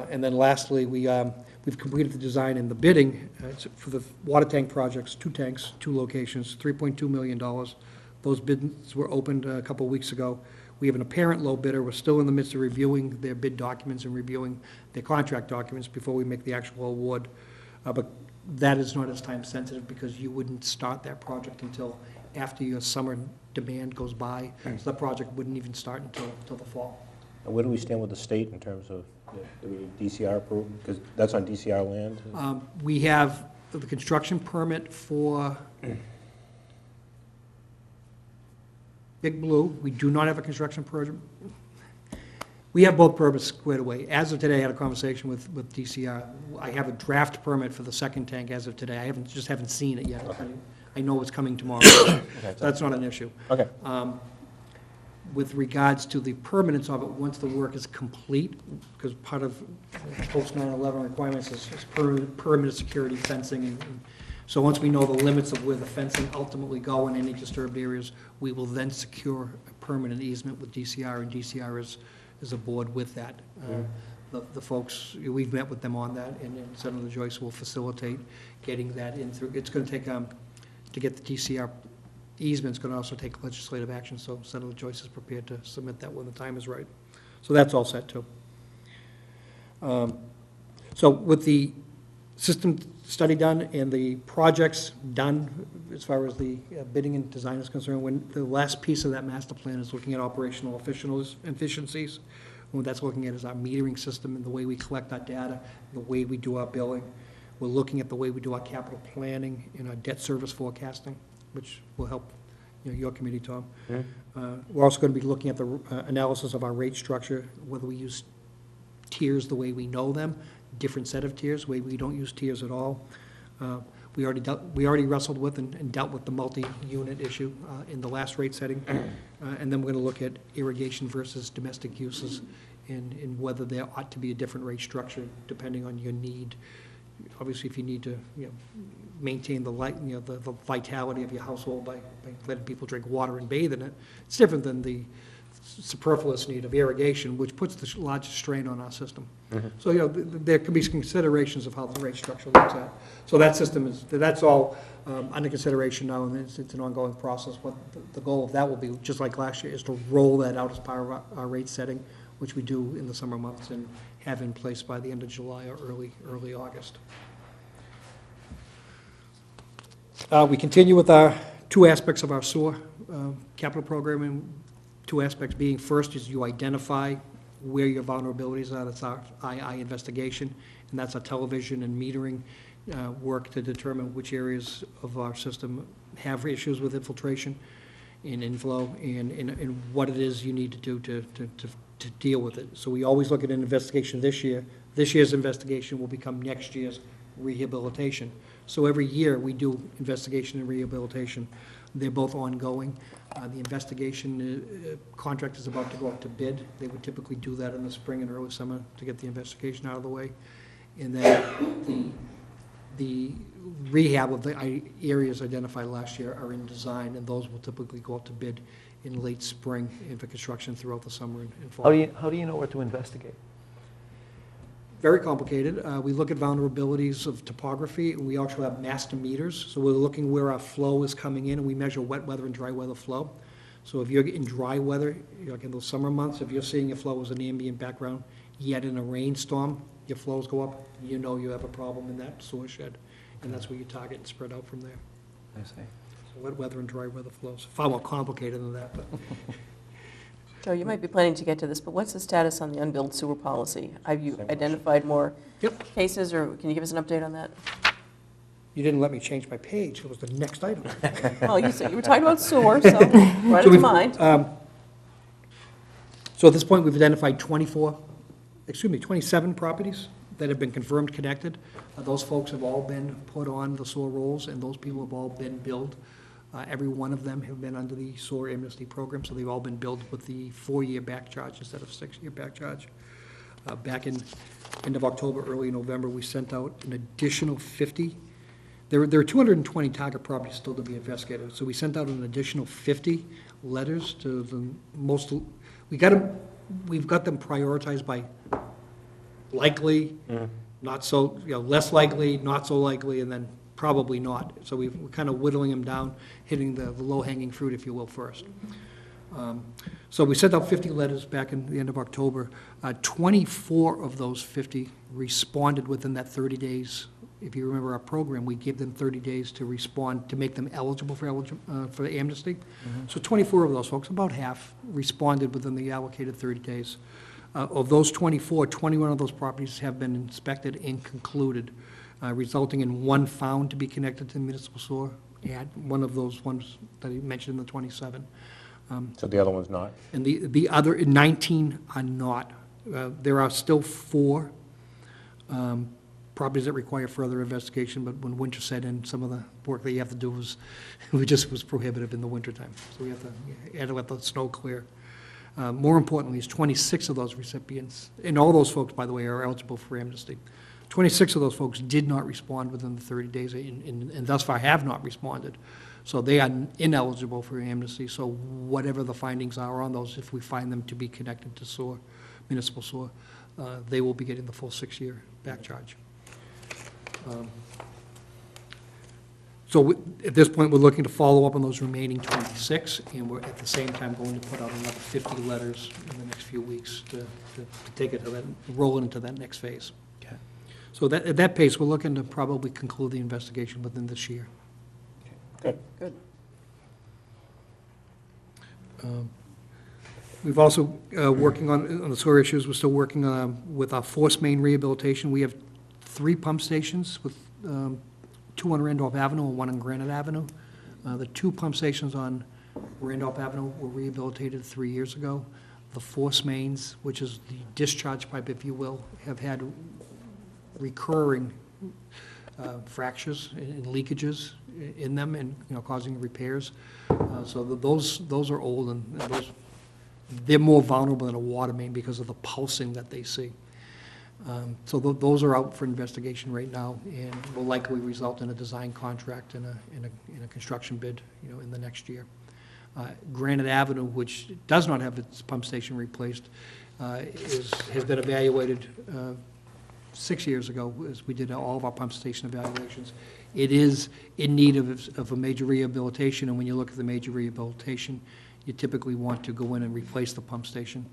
And then lastly, we've completed the design and the bidding for the water tank projects, 2 tanks, 2 locations, $3.2 million. Those bids were opened a couple of weeks ago. We have an apparent low bidder. We're still in the midst of reviewing their bid documents and reviewing their contract documents before we make the actual award. But that is not as time sensitive because you wouldn't start that project until after your summer demand goes by. So that project wouldn't even start until the fall. And where do we stand with the state in terms of, do we need DCR approval? Because that's on DCR land. We have the construction permit for Big Blue. We do not have a construction permit. We have both permits squared away. As of today, I had a conversation with DCR. I have a draft permit for the second tank as of today. I just haven't seen it yet. I know it's coming tomorrow. So that's not an issue. Okay. With regards to the permanence of it, once the work is complete, because part of post 9/11 requirements is perimeter security fencing. And so once we know the limits of where the fencing ultimately go in any disturbed areas, we will then secure a permanent easement with DCR, and DCR is aboard with that. The folks, we've met with them on that, and Senator Joyce will facilitate getting that in through. It's going to take, to get the DCR easement's going to also take legislative action, so Senator Joyce is prepared to submit that when the time is right. So that's all set, too. So with the system study done and the projects done, as far as the bidding and design is concerned, when the last piece of that master plan is looking at operational efficiencies. What that's looking at is our metering system and the way we collect our data, the way we do our billing. We're looking at the way we do our capital planning and our debt service forecasting, which will help, your committee, Tom. We're also going to be looking at the analysis of our rate structure, whether we use tiers the way we know them, different set of tiers, way we don't use tiers at all. We already wrestled with and dealt with the multi-unit issue in the last rate setting. And then we're going to look at irrigation versus domestic uses and whether there ought to be a different rate structure depending on your need. Obviously, if you need to, maintain the vitality of your household by letting people drink water and bathe in it, it's different than the superfluous need of irrigation, which puts the largest strain on our system. So, there could be some considerations of how the rate structure looks at. So that system that's all under consideration now, and it's an ongoing process. But the goal of that will be, just like last year, is to roll that out as part of our rate setting, which we do in the summer months and have in place by the end of July or early August. We continue with our 2 aspects of our sewer capital program, and 2 aspects being, first is you identify where your vulnerabilities are. That's our II investigation, and that's our television and metering work to determine which areas of our system have issues with infiltration and inflow, and what it is you need to do to deal with it. So we always look at an investigation this year. This year's investigation will become next year's rehabilitation. So every year we do investigation and rehabilitation. They're both ongoing. The investigation contract is about to go up to bid. They would typically do that in the spring and early summer to get the investigation out of the way. And then the rehab of the areas identified last year are in design, and those will typically go up to bid in late spring and for construction throughout the summer and fall. How do you know where to investigate? Very complicated. We look at vulnerabilities of topography, and we also have master meters. So we're looking where our flow is coming in, and we measure wet weather and dry weather flow. So if you're in dry weather, like in those summer months, if you're seeing your flow as an ambient background, yet in a rainstorm, your flows go up, you know you have a problem in that sewer shed. And that's where you target and spread out from there. I see. So wet weather and dry weather flows. Far more complicated than that, but. Joe, you might be planning to get to this, but what's the status on the unbilled sewer policy? Have you Same identified more Yep. cases, or can you give us an update on that? You didn't let me change my page, it was the next item. Well, you said, you were talking about sewer, so right So into we've, mind. So at this point, we've identified 27 properties that have been confirmed connected. Those folks have all been put on the sewer rolls, and those people have all been billed. Every one of them have been under the sewer amnesty program, so they've all been billed with the 4-year back charge instead of 6-year back charge. Back in end of October, early November, we sent out an additional 50. There are 220 target properties still to be investigated, so we sent out an additional 50 letters to the most, we've got them prioritized by likely, not so, less likely, not so likely, and then probably not. So we're kind of whittling them down, hitting the low-hanging fruit, if you will, first. So we sent out 50 letters back in the end of October. 24 of those 50 responded within that 30 days. If you remember our program, we gave them 30 days to respond, to make them eligible for amnesty. So 24 of those folks, about half, responded within the allocated 30 days. Of those 24, 21 of those properties have been inspected and concluded, resulting in one found to be connected to the municipal sewer, and one of those ones that I mentioned in the 27. So the other one's not? And the other 19 are not. There are still 4 properties that require further investigation, but when winter set in, some of the work that you have to do was prohibitive in the wintertime. So we have to let the snow clear. More importantly, is 26 of those recipients, and all those folks, by the way, are eligible for amnesty. 26 of those folks did not respond within the 30 days, and thus far have not responded. So they are ineligible for amnesty, so whatever the findings are on those, if we find them to be connected to sewer, municipal sewer, they will be getting the full 6-year back charge. So at this point, we're looking to follow up on those remaining 26, and we're at the same time going to put out another 50 letters in the next few weeks to take it to that, roll it into that next phase. Okay. So at that pace, we're looking to probably conclude the investigation within this year. Good. Good. We've also, working on the sewer issues, we're still working with our force main rehabilitation. We have 3 pump stations with 2 on Randolph Avenue and 1 on Granite Avenue. The 2 pump stations on Randolph Avenue were rehabilitated 3 years ago. The force mains, which is the discharge pipe, if you will, have had recurring fractures and leakages in them, and causing repairs. So those are old, and they're more vulnerable than a water main because of the pulsing that they see. So those are out for investigation right now, and will likely result in a design contract and a construction bid, in the next year. Granite Avenue, which does not have its pump station replaced, has been evaluated 6 years ago, as we did all of our pump station evaluations. It is in need of a major rehabilitation, and when you look at the major rehabilitation, you typically want to go in and replace the pump station,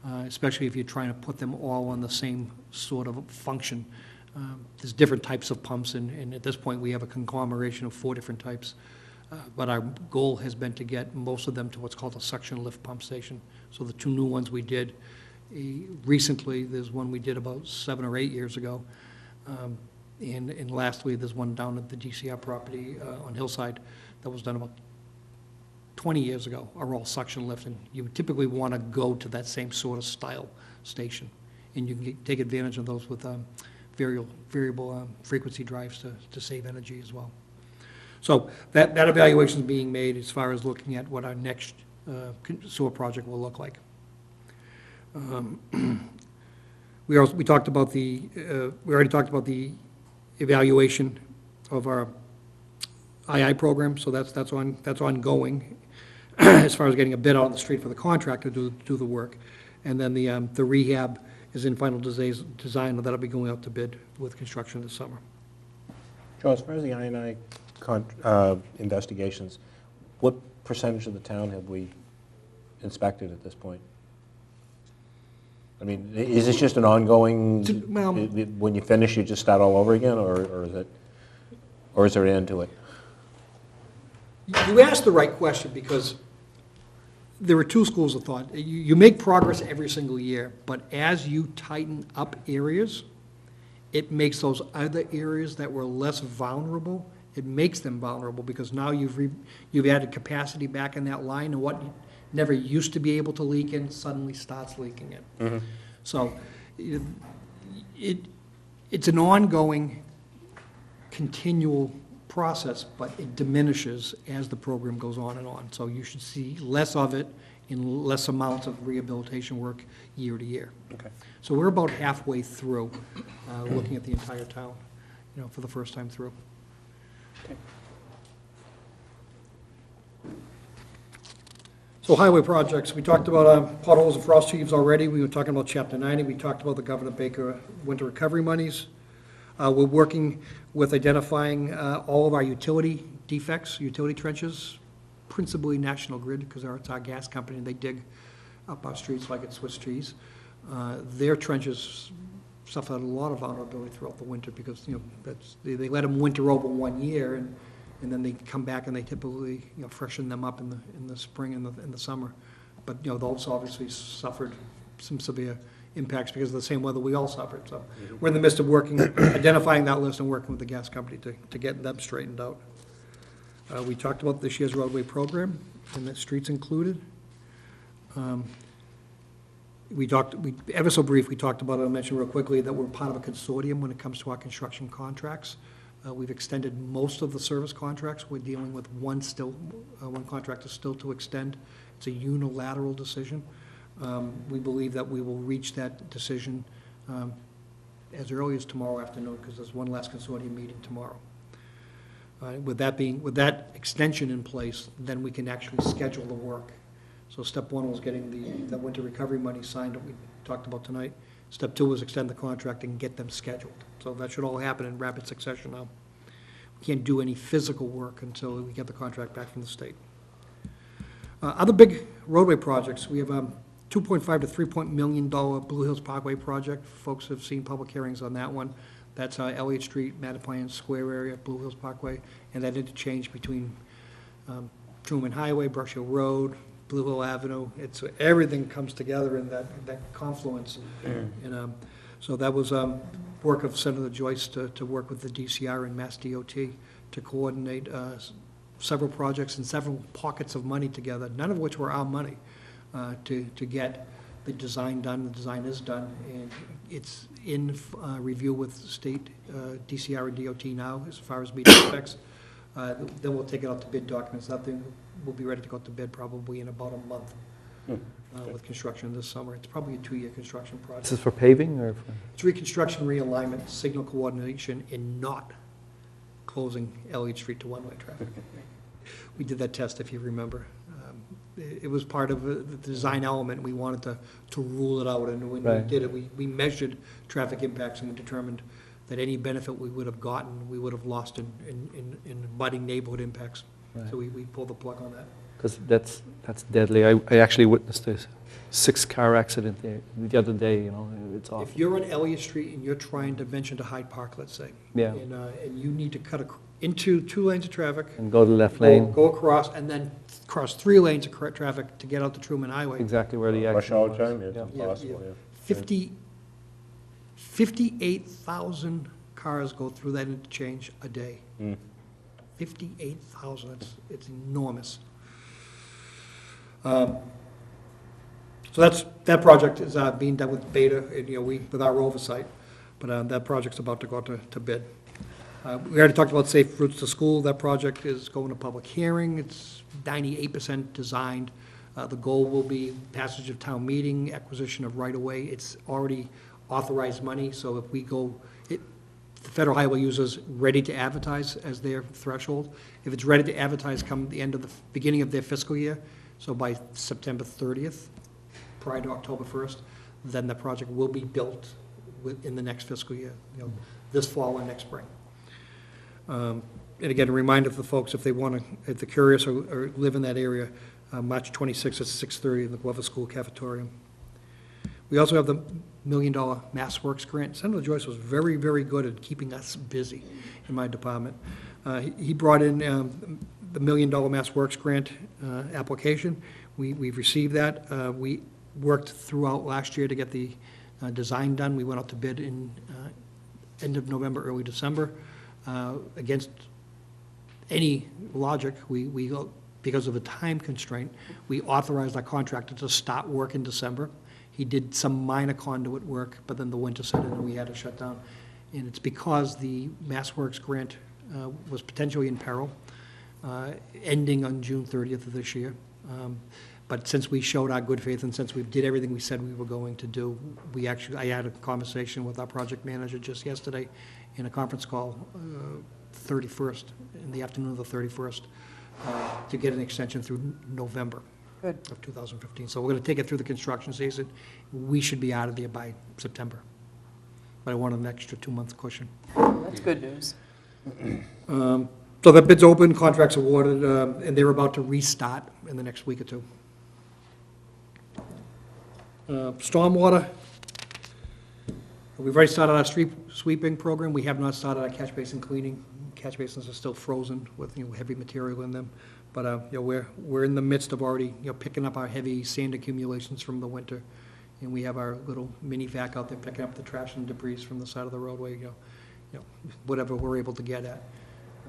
especially if you're trying to put them all on the same sort of function. There's different types of pumps, and at this point, we have a conglomeration of 4 different types. But our goal has been to get most of them to what's called a suction lift pump station. So the 2 new ones we did recently, there's one we did about 7 or 8 years ago. And lastly, there's one down at the DCR property on Hillside that was done about 20 years ago, are all suction lift. And you typically want to go to that same sort of style station. And you can take advantage of those with variable frequency drives to save energy as well. So that evaluation is being made as far as looking at what our next sewer project will look like. We already talked about the evaluation of our II program, so that's ongoing as far as getting a bid out on the street for the contractor to do the work. And then the rehab is in final design, and that'll be going out to bid with construction this summer. Joe, as far as the I&I investigations, what percentage of the town have we inspected at this point? I mean, is this just an ongoing, Well, when you finish, you just start all over again, or is there an end to it? You asked the right question, because there are 2 schools of thought. You make progress every single year, but as you tighten up areas, it makes those other areas that were less vulnerable, it makes them vulnerable, because now you've added capacity back in that line, and what never used to be able to leak in suddenly starts leaking in. So it's an ongoing, continual process, but it diminishes as the program goes on and on. So you should see less of it in less amounts of rehabilitation work year to year. Okay. So we're about halfway through, looking at the entire town, for the first time through. So highway projects, we talked about potholes and frost heaves already. We were talking about Chapter 90. We talked about the Governor Baker winter recovery monies. We're working with identifying all of our utility defects, utility trenches, principally National Grid, because it's our gas company, and they dig up our streets like it's Swiss cheese. Their trenches suffered a lot of vulnerability throughout the winter, because, they let them winter over 1 year, and then they come back and they typically, freshen them up in the spring and the summer. But, those obviously suffered some severe impacts because of the same weather we all suffered. So we're in the midst of identifying that list and working with the gas company to get them straightened out. We talked about this year's roadway program, and the streets included. Ever so brief, we talked about it, I'll mention real quickly, that we're part of a consortium when it comes to our construction contracts. We've extended most of the service contracts. We're dealing with one contractor still to extend. It's a unilateral decision. We believe that we will reach that decision as early as tomorrow afternoon, because there's one last consortium meeting tomorrow. With that extension in place, then we can actually schedule the work. So step one was getting the winter recovery money signed that we talked about tonight. Step two was extend the contract and get them scheduled. So that should all happen in rapid succession now. We can't do any physical work until we get the contract back from the state. Other big roadway projects, we have $2.5 to $3 million Blue Hills Parkway project. Folks have seen public hearings on that one. That's Elliott Street, Mattapian Square area, Blue Hills Parkway, and that interchange between Truman Highway, Brush Hill Road, Blue Hill Avenue. Everything comes together in that confluence. And so that was work of Senator Joyce to work with the DCR and Mass DOT to coordinate several projects and several pockets of money together, none of which were our money, to get the design done. The design is done, and it's in review with state DCR and DOT now as far as meeting specs. Then we'll take it out to bid documents. That thing will be ready to go out to bid probably in about a month with construction this summer. It's probably a 2-year construction project. This is for paving or for? It's reconstruction, realignment, signal coordination, and not closing Elliott Street to one-way traffic. We did that test, if you remember. It was part of the design element. We wanted to rule it out, and when we did it, we measured traffic impacts, and we determined that any benefit we would have gotten, we would have lost in budding neighborhood impacts. Right. So we pulled the plug on that. Because that's deadly. I actually witnessed a 6-car accident there the other day, it's awful. If you're on Elliott Street and you're trying to venture to Hyde Park, let's say, Yeah. and you need to cut into 2 lanes of traffic, And go to the left lane, go across, and then cross 3 lanes of traffic to get out to Truman Highway. exactly where the Rush accident hour was. time, it's Yeah. impossible, yeah. 58,000 cars go through that interchange a day. 58,000, it's enormous. So that project is being done with Beta, and, with our oversight, but that project's about to go to bid. We already talked about Safe Routes to School. That project is going to public hearing. It's 98% designed. The goal will be passage of town meeting, acquisition of right-of-way. It's already authorized money, so if we go, the federal highway users ready to advertise as their threshold. If it's ready to advertise come the beginning of their fiscal year, so by September 30th, prior to October 1st, then the project will be built in the next fiscal year, this fall and next spring. And again, a reminder for folks, if they're curious or live in that area, March 26th at 6:30 in the Glover School cafeteria. We also have the $1 million Mass Works grant. Senator Joyce was very, very good at keeping us busy in my department. He brought in the $1 million Mass Works grant application. We've received that. We worked throughout last year to get the design done. We went out to bid in end of November, early December. Against any logic, we, because of a time constraint, we authorized our contractor to start work in December. He did some minor conduit work, but then the winter set in and we had to shut down. And it's because the MassWorks grant was potentially in peril, ending on June 30th of this year. But since we showed our good faith and since we did everything we said we were going to do, I had a conversation with our project manager just yesterday in a conference call, 31st, in the afternoon of the 31st, to get an extension through November Good. of 2015. So we're going to take it through the construction season. We should be out of there by September. But I want an extra 2-month cushion. That's good news. So the bid's open, contract's awarded, and they're about to restart in the next week or two. Stormwater, we've already started our street sweeping program. We have not started our catch basin cleaning. Catch basins are still frozen with, heavy material in them. But, we're in the midst of already, picking up our heavy sand accumulations from the winter. And we have our little mini vac out there picking up the trash and debris from the side of the roadway, whatever we're able to get at.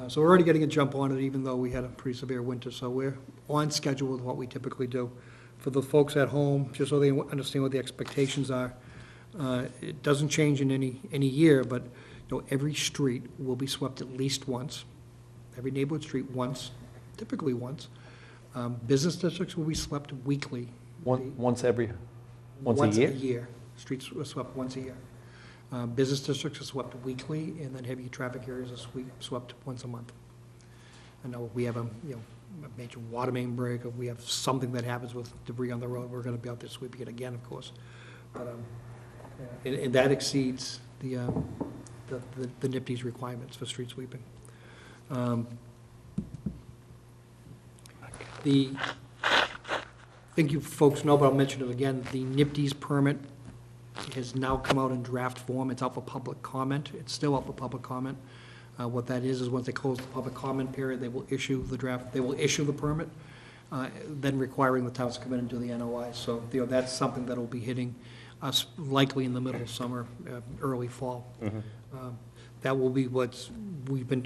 So we're already getting a jump on it, even though we had a pretty severe winter. So we're on schedule with what we typically do. For the folks at home, just so they understand what the expectations are, it doesn't change in any year, but every street will be swept at least once. Every neighborhood street once, typically once. Business districts will be swept weekly. Once a year? Once a year. Streets are swept once a year. Business districts are swept weekly, and then heavy traffic areas are swept once a month. I know we have a major water main break, or we have something that happens with debris on the road, we're gonna be out there sweeping it again, of course. But, and that exceeds the NIPD's requirements for street sweeping. I think you folks know, but I'll mention it again, the NIPD's permit has now come out in draft form. It's out for public comment. It's still out for public comment. What that is once they close the public comment period, they will issue the draft, they will issue the permit, then requiring the towns to come in and do the NOI. So, that's something that will be hitting us likely in the middle of summer, early fall. That will be what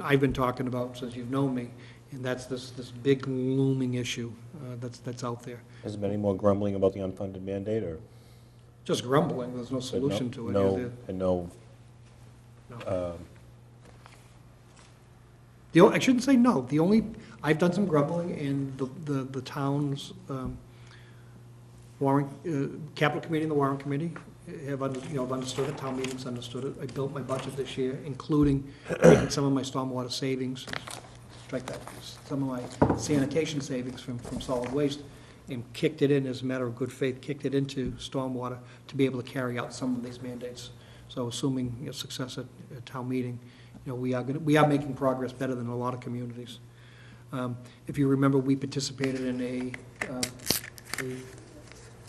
I've been talking about since you've known me, and that's this big looming issue that's out there. Has there been any more grumbling about the unfunded mandate, or? Just grumbling, there's no solution to it. Is there? No. I shouldn't say no. I've done some grumbling, and the town's capital committee and the warrant committee have understood it. Town meetings understood it. I built my budget this year, including taking some of my stormwater savings, some of my sanitation savings from solid waste, and kicked it in as a matter of good faith, kicked it into stormwater to be able to carry out some of these mandates. So assuming success at town meeting, we are making progress better than a lot of communities. If you remember, we participated in a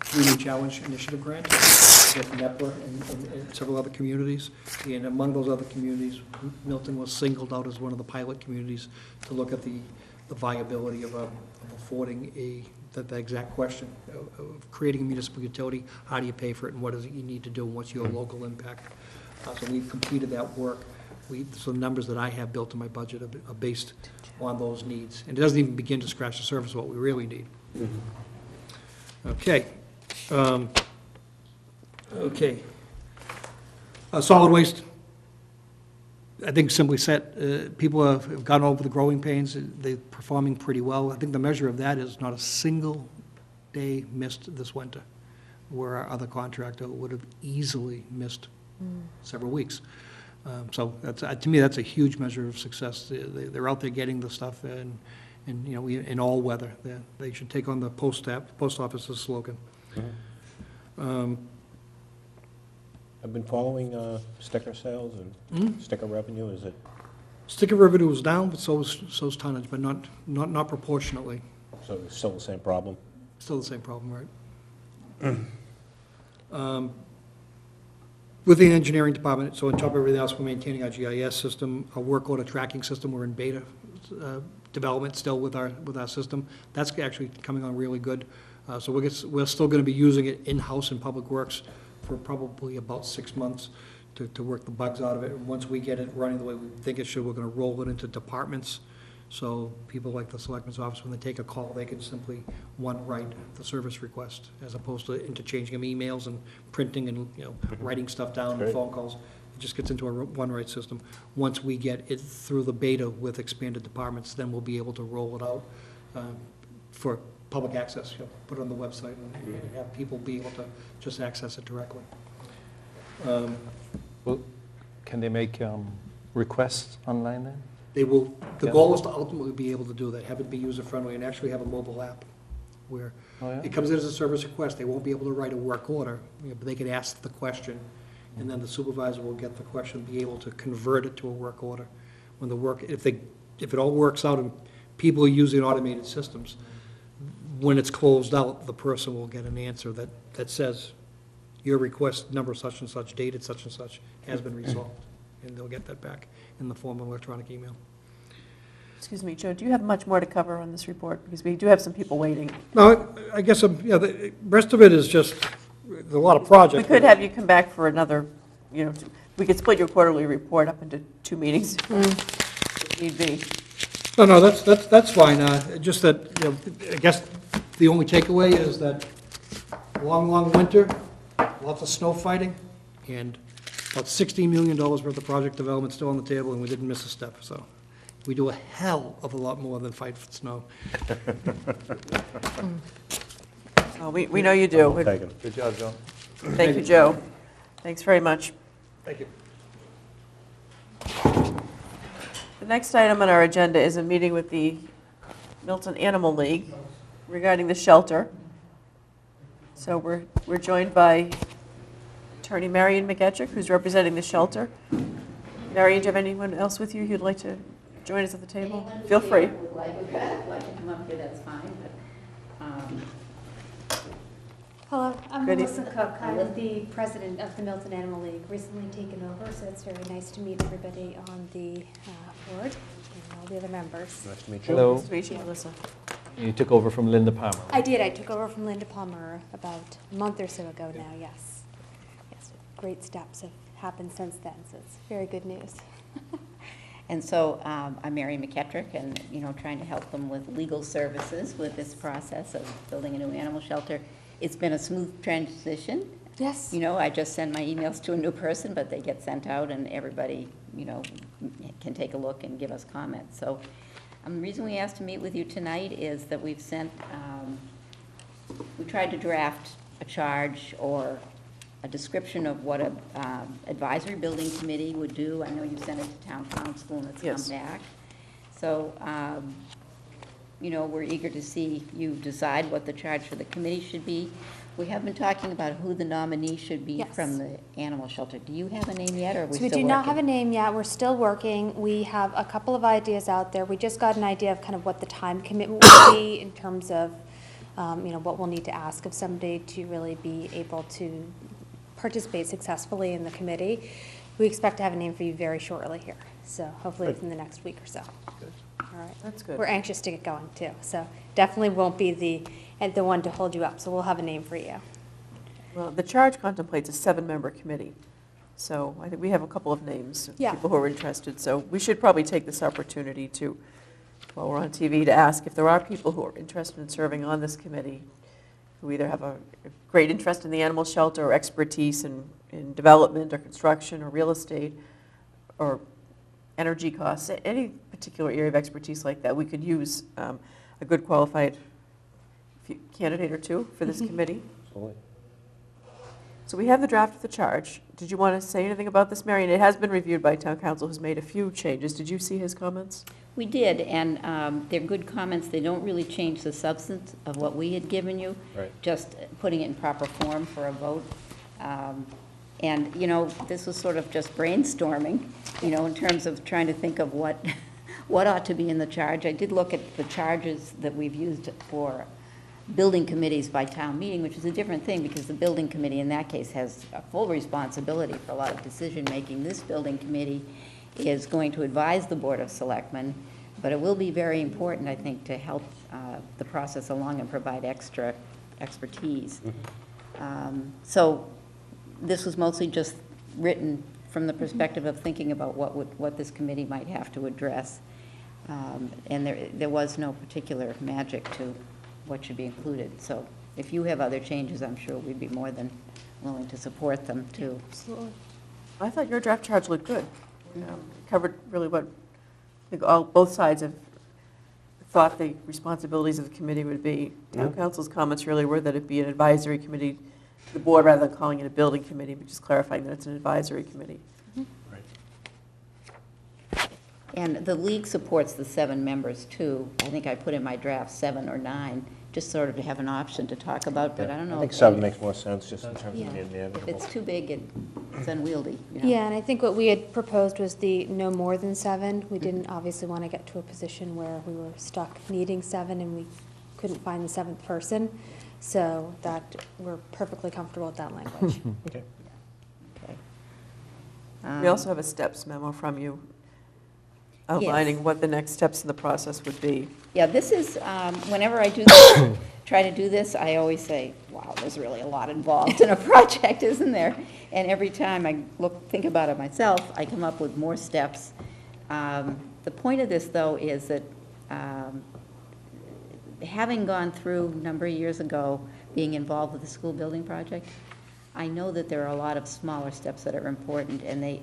3D Challenge Initiative grant with NEPA and several other communities. And among those other communities, Milton was singled out as one of the pilot communities to look at the viability of affording the exact question of creating a municipal utility. How do you pay for it, and what is it you need to do, and what's your local impact? So we've completed that work. So the numbers that I have built in my budget are based on those needs. And it doesn't even begin to scratch the surface of what we really need. Okay. Solid waste. I think simply said, people have gone over the growing pains. They're performing pretty well. I think the measure of that is not a single day missed this winter, where our other contractor would have easily missed several weeks. So that's, to me, that's a huge measure of success. They're out there getting the stuff, and in all weather. They should take on the post office's slogan. I've been following sticker sales and sticker revenue. Is it? Sticker revenue was down, but so is tonnage, but not proportionately. So it's still the same problem? Still the same problem, right? With the engineering department, so on top of everything else, we're maintaining our GIS system, our work order tracking system. We're in beta development still with our system. That's actually coming on really good. So we're still going to be using it in-house in Public Works for probably about 6 months to work the bugs out of it. And once we get it running the way we think it should, we're gonna roll it into departments. So people like the Selectmen's office, when they take a call, they can simply write the service request, as opposed to interchanging of emails and printing and, writing stuff down and Great. phone calls. It just gets into a one-write system. Once we get it through the beta with expanded departments, then we'll be able to roll it out for public access, put it on the website and have people be able to just access it directly. Well, can they make requests online then? They will, the Yeah. goal is to ultimately be able to do that, have it be user-friendly, and actually have a mobile app where Oh, yeah? it comes in as a service request. They won't be able to write a work order, but they can ask the question, and then the supervisor will get the question, be able to convert it to a work order. When the work, if it all works out and people are using automated systems, when it's closed out, the person will get an answer that says, your request number such and such, dated such and such, has been resolved. And they'll get that back in the form of electronic email. Excuse me, Joe, do you have much more to cover on this report? Because we do have some people waiting. No, I guess, the rest of it is just, there's a lot of projects. We could have you come back for another, we could split your quarterly report up into 2 meetings if need be. No, that's fine. Just that, I guess the only takeaway is that long winter, lots of snow fighting, and about $16 million worth of project development still on the table, and we didn't miss a step, so we do a hell of a lot more than fight for snow. Oh, we know you do. I'll take it. Good job, Joe. Thank you, Joe. Thanks very much. Thank you. The next item on our agenda is a meeting with the Milton Animal League regarding the shelter. So we're joined by Attorney Marion McEtrick, who's representing the shelter. Marion, do you have anyone else with you who'd like to join us at the table? Anyone Feel here free. would like to come up here, that's fine, but, Hello, I'm Good Melissa Cook. I'm the president of the Milton Animal League, recently taken over, so it's very nice to meet everybody on the board and all the other members. Nice to meet you. Hello. Nice to meet you, Melissa. You took over from Linda Palmer. I did, I took over from Linda Palmer about a month or so ago now, yes. Yes, great steps have happened since then, so it's very good news. and so I'm Mary McEtrick, and, trying to help them with legal services with this process of building a new animal shelter. It's been a smooth transition. Yes. I just send my emails to a new person, but they get sent out, and everybody, can take a look and give us comments. So the reason we asked to meet with you tonight is that we've sent, we tried to draft a charge or a description of what a advisory building committee would do. I know you sent it to town council and it's Yes. come back. So, we're eager to see you decide what the charge for the committee should be. We have been talking about who the nominee should be Yes. from the animal shelter. Do you have a name yet, or are we So still we do not have a working? name yet, we're still working. We have a couple of ideas out there. We just got an idea of kind of what the time commitment will be in terms of, what we'll need to ask of somebody to really be able to participate successfully in the committee. We expect to have a name for you very shortly here, so hopefully within the next week or so. All right. That's good. We're anxious to get going too, so definitely won't be the one to hold you up, so we'll have a name for you. Well, the charge contemplates a 7-member committee. So I think we have a couple of names of Yeah. people who are interested. So we should probably take this opportunity to, while we're on TV, to ask if there are people who are interested in serving on this committee, who either have a great interest in the animal shelter or expertise in development or construction or real estate or energy costs, any particular area of expertise like that. We could use a good qualified candidate or two for this committee. Absolutely. So we have the draft of the charge. Did you want to say anything about this, Marion? It has been reviewed by town council, who's made a few changes. Did you see his comments? We did, and they're good comments. They don't really change the substance of what we had given you. Right. Just putting it in proper form for a vote. And, this was sort of just brainstorming, in terms of trying to think of what ought to be in the charge. I did look at the charges that we've used for building committees by town meeting, which is a different thing, because the building committee in that case has a full responsibility for a lot of decision-making. This building committee is going to advise the Board of Selectmen, but it will be very important, I think, to help the process along and provide extra expertise. So this was mostly just written from the perspective of thinking about what this committee might have to address. And there was no particular magic to what should be included. So if you have other changes, I'm sure we'd be more than willing to support them, too. Absolutely. I thought your draft charge looked good. Covered really what, I think both sides have thought the responsibilities of the committee would be. Town council's comments really were that it'd be an advisory committee to the board rather than calling it a building committee, but just clarifying that it's an advisory committee. Right. And the league supports the 7 members, too. I think I put in my draft 7 or 9, just sort of to have an option to talk about, but I don't know. I think 7 makes more sense, just in terms Yeah, of being if manageable. it's too big, it's unwieldy, you know. Yeah, and I think what we had proposed was the no more than 7. We didn't obviously want to get to a position where we were stuck needing 7 and we couldn't find the 7th person. So that, we're perfectly comfortable with that language. Okay. Okay. We also have a steps memo from you outlining what the next steps in the process would be. Yeah, this is, whenever I do this, try to do this, I always say, wow, there's really a lot involved in a project, isn't there? And every time I think about it myself, I come up with more steps. The point of this, though, is that having gone through a number of years ago, being involved with the school building project, I know that there are a lot of smaller steps that are important, and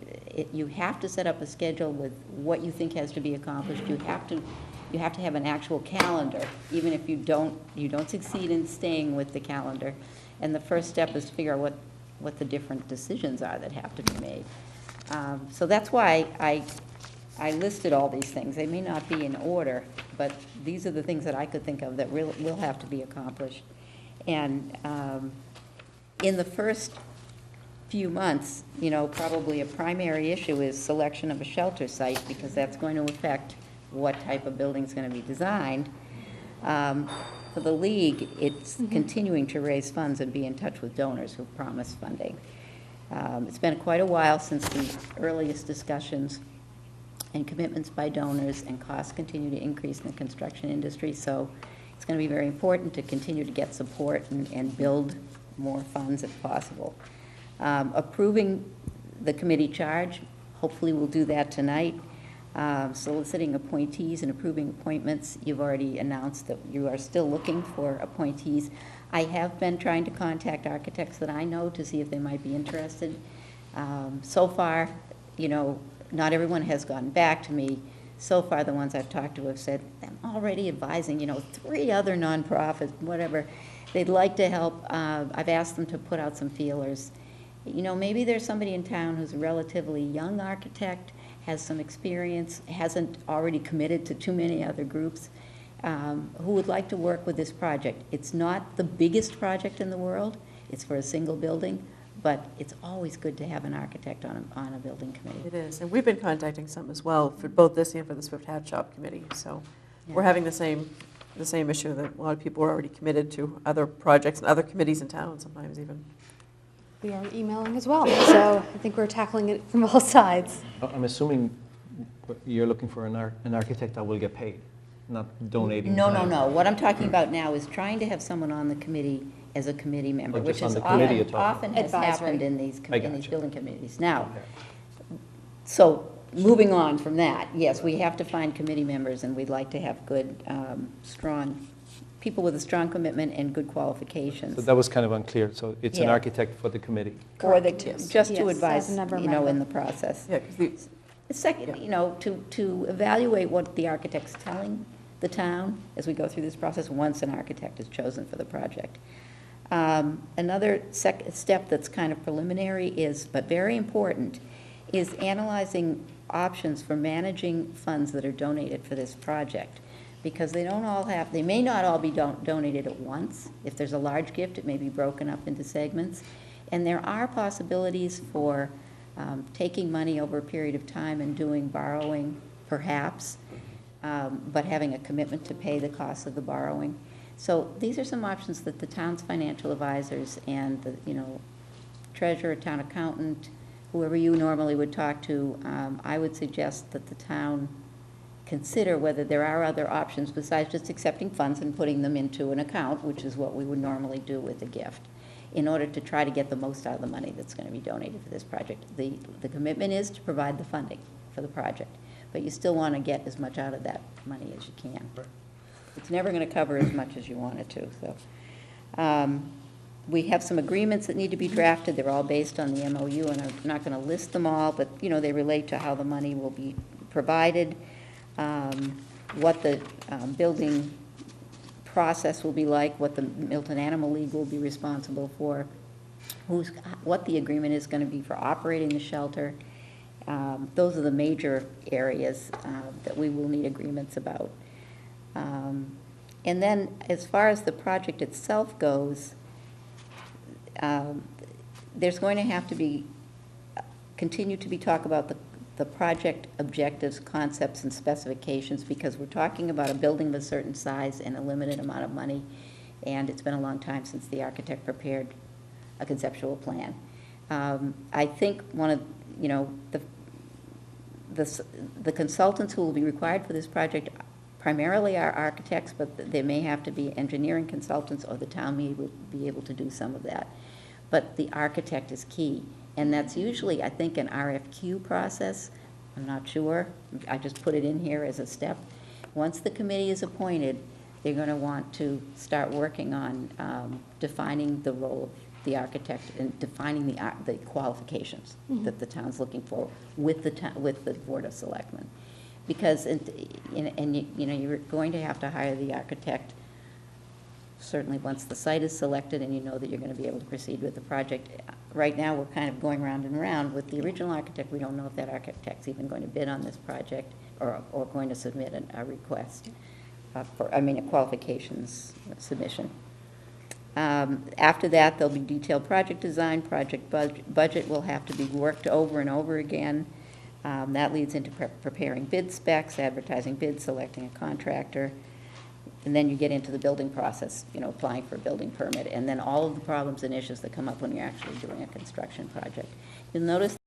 you have to set up a schedule with what you think has to be accomplished. You have to have an actual calendar, even if you don't succeed in staying with the calendar. And the first step is to figure out what the different decisions are that have to be made. So that's why I listed all these things. They may not be in order, but these are the things that I could think of that will have to be accomplished. And in the first few months, probably a primary issue is selection of a shelter site, because that's going to affect what type of building is going to be designed. For the league, it's continuing to raise funds and be in touch with donors who promise funding. It's been quite a while since the earliest discussions and commitments by donors, and costs continue to increase in the construction industry, so it's going to be very important to continue to get support and build more funds if possible. Approving the committee charge, hopefully we'll do that tonight. Soliciting appointees and approving appointments, you've already announced that you are still looking for appointees. I have been trying to contact architects that I know to see if they might be interested. So far, not everyone has gotten back to me. So far, the ones I've talked to have said, I'm already advising, 3 other nonprofits, whatever. They'd like to help. I've asked them to put out some feelers. Maybe there's somebody in town who's a relatively young architect, has some experience, hasn't already committed to too many other groups, who would like to work with this project. It's not the biggest project in the world. It's for a single building, but it's always good to have an architect on a building committee. It is, and we've been contacting some as well for both this and for the Swift Hat Shop Committee. So we're having the same issue that a lot of people are already committed to other projects and other committees in town sometimes even. We are emailing as well, so I think we're tackling it from all sides. I'm assuming you're looking for an architect that will get paid, not donating No. time. What I'm talking about now is trying to have someone on the committee as a committee member, Oh, just which on is the committee you're talking often has about. happened in these I gotcha. building committees. Now, Okay. so moving on from that, yes, we have to find committee members, and we'd like to have good, strong, people with a strong commitment and good qualifications. So that was kind of unclear, so it's an Yeah. architect for the committee. Or Yes. just to Yes, advise, as a member. in the process. Yeah, because Second, to evaluate what the architect's telling the town as we go through this process once an architect is chosen for the project. Another step that's kind of preliminary is, but very important, is analyzing options for managing funds that are donated for this project. Because they may not all be donated at once. If there's a large gift, it may be broken up into segments. And there are possibilities for taking money over a period of time and doing borrowing, perhaps, but having a commitment to pay the cost of the borrowing. So these are some options that the town's financial advisors and the, treasurer, town accountant, whoever you normally would talk to, I would suggest that the town consider whether there are other options besides just accepting funds and putting them into an account, which is what we would normally do with a gift. in order to try to get the most out of the money that's going to be donated for this project. The commitment is to provide the funding for the project, but you still want to get as much out of that money as you can. Right. It's never going to cover as much as you want it to, so. We have some agreements that need to be drafted. They're all based on the MOU, and I'm not going to list them all, but, you know, they relate to how the money will be provided, what the building process will be like, what the Milton Animal League will be responsible for, what the agreement is going to be for operating the shelter. Those are the major areas that we will need agreements about. And then, as far as the project itself goes, there's going to have to be, continue to be talk about the project objectives, concepts, and specifications, because we're talking about a building of a certain size and a limited amount of money, and it's been a long time since the architect prepared a conceptual plan. I think one of, you know, the consultants who will be required for this project primarily are architects, but there may have to be engineering consultants, or the town may be able to do some of that. But the architect is key, and that's usually, I think, an RFQ process. I'm not sure. I just put it in here as a step. Once the committee is appointed, they're going to want to start working on defining the role of the architect and defining the qualifications that the town's looking for with the Board of Selectmen. Because, you know, you're going to have to hire the architect certainly once the site is selected and you know that you're going to be able to proceed with the project. Right now, we're kind of going round and round. With the original architect, we don't know if that architect's even going to bid on this project or going to submit a request a qualifications submission. After that, there'll be detailed project design, project budget will have to be worked over and over again. That leads into preparing bid specs, advertising bids, selecting a contractor, and then you get into the building process, you know, applying for a building permit, and then all of the problems and issues that come up when you're actually doing a construction project. You'll notice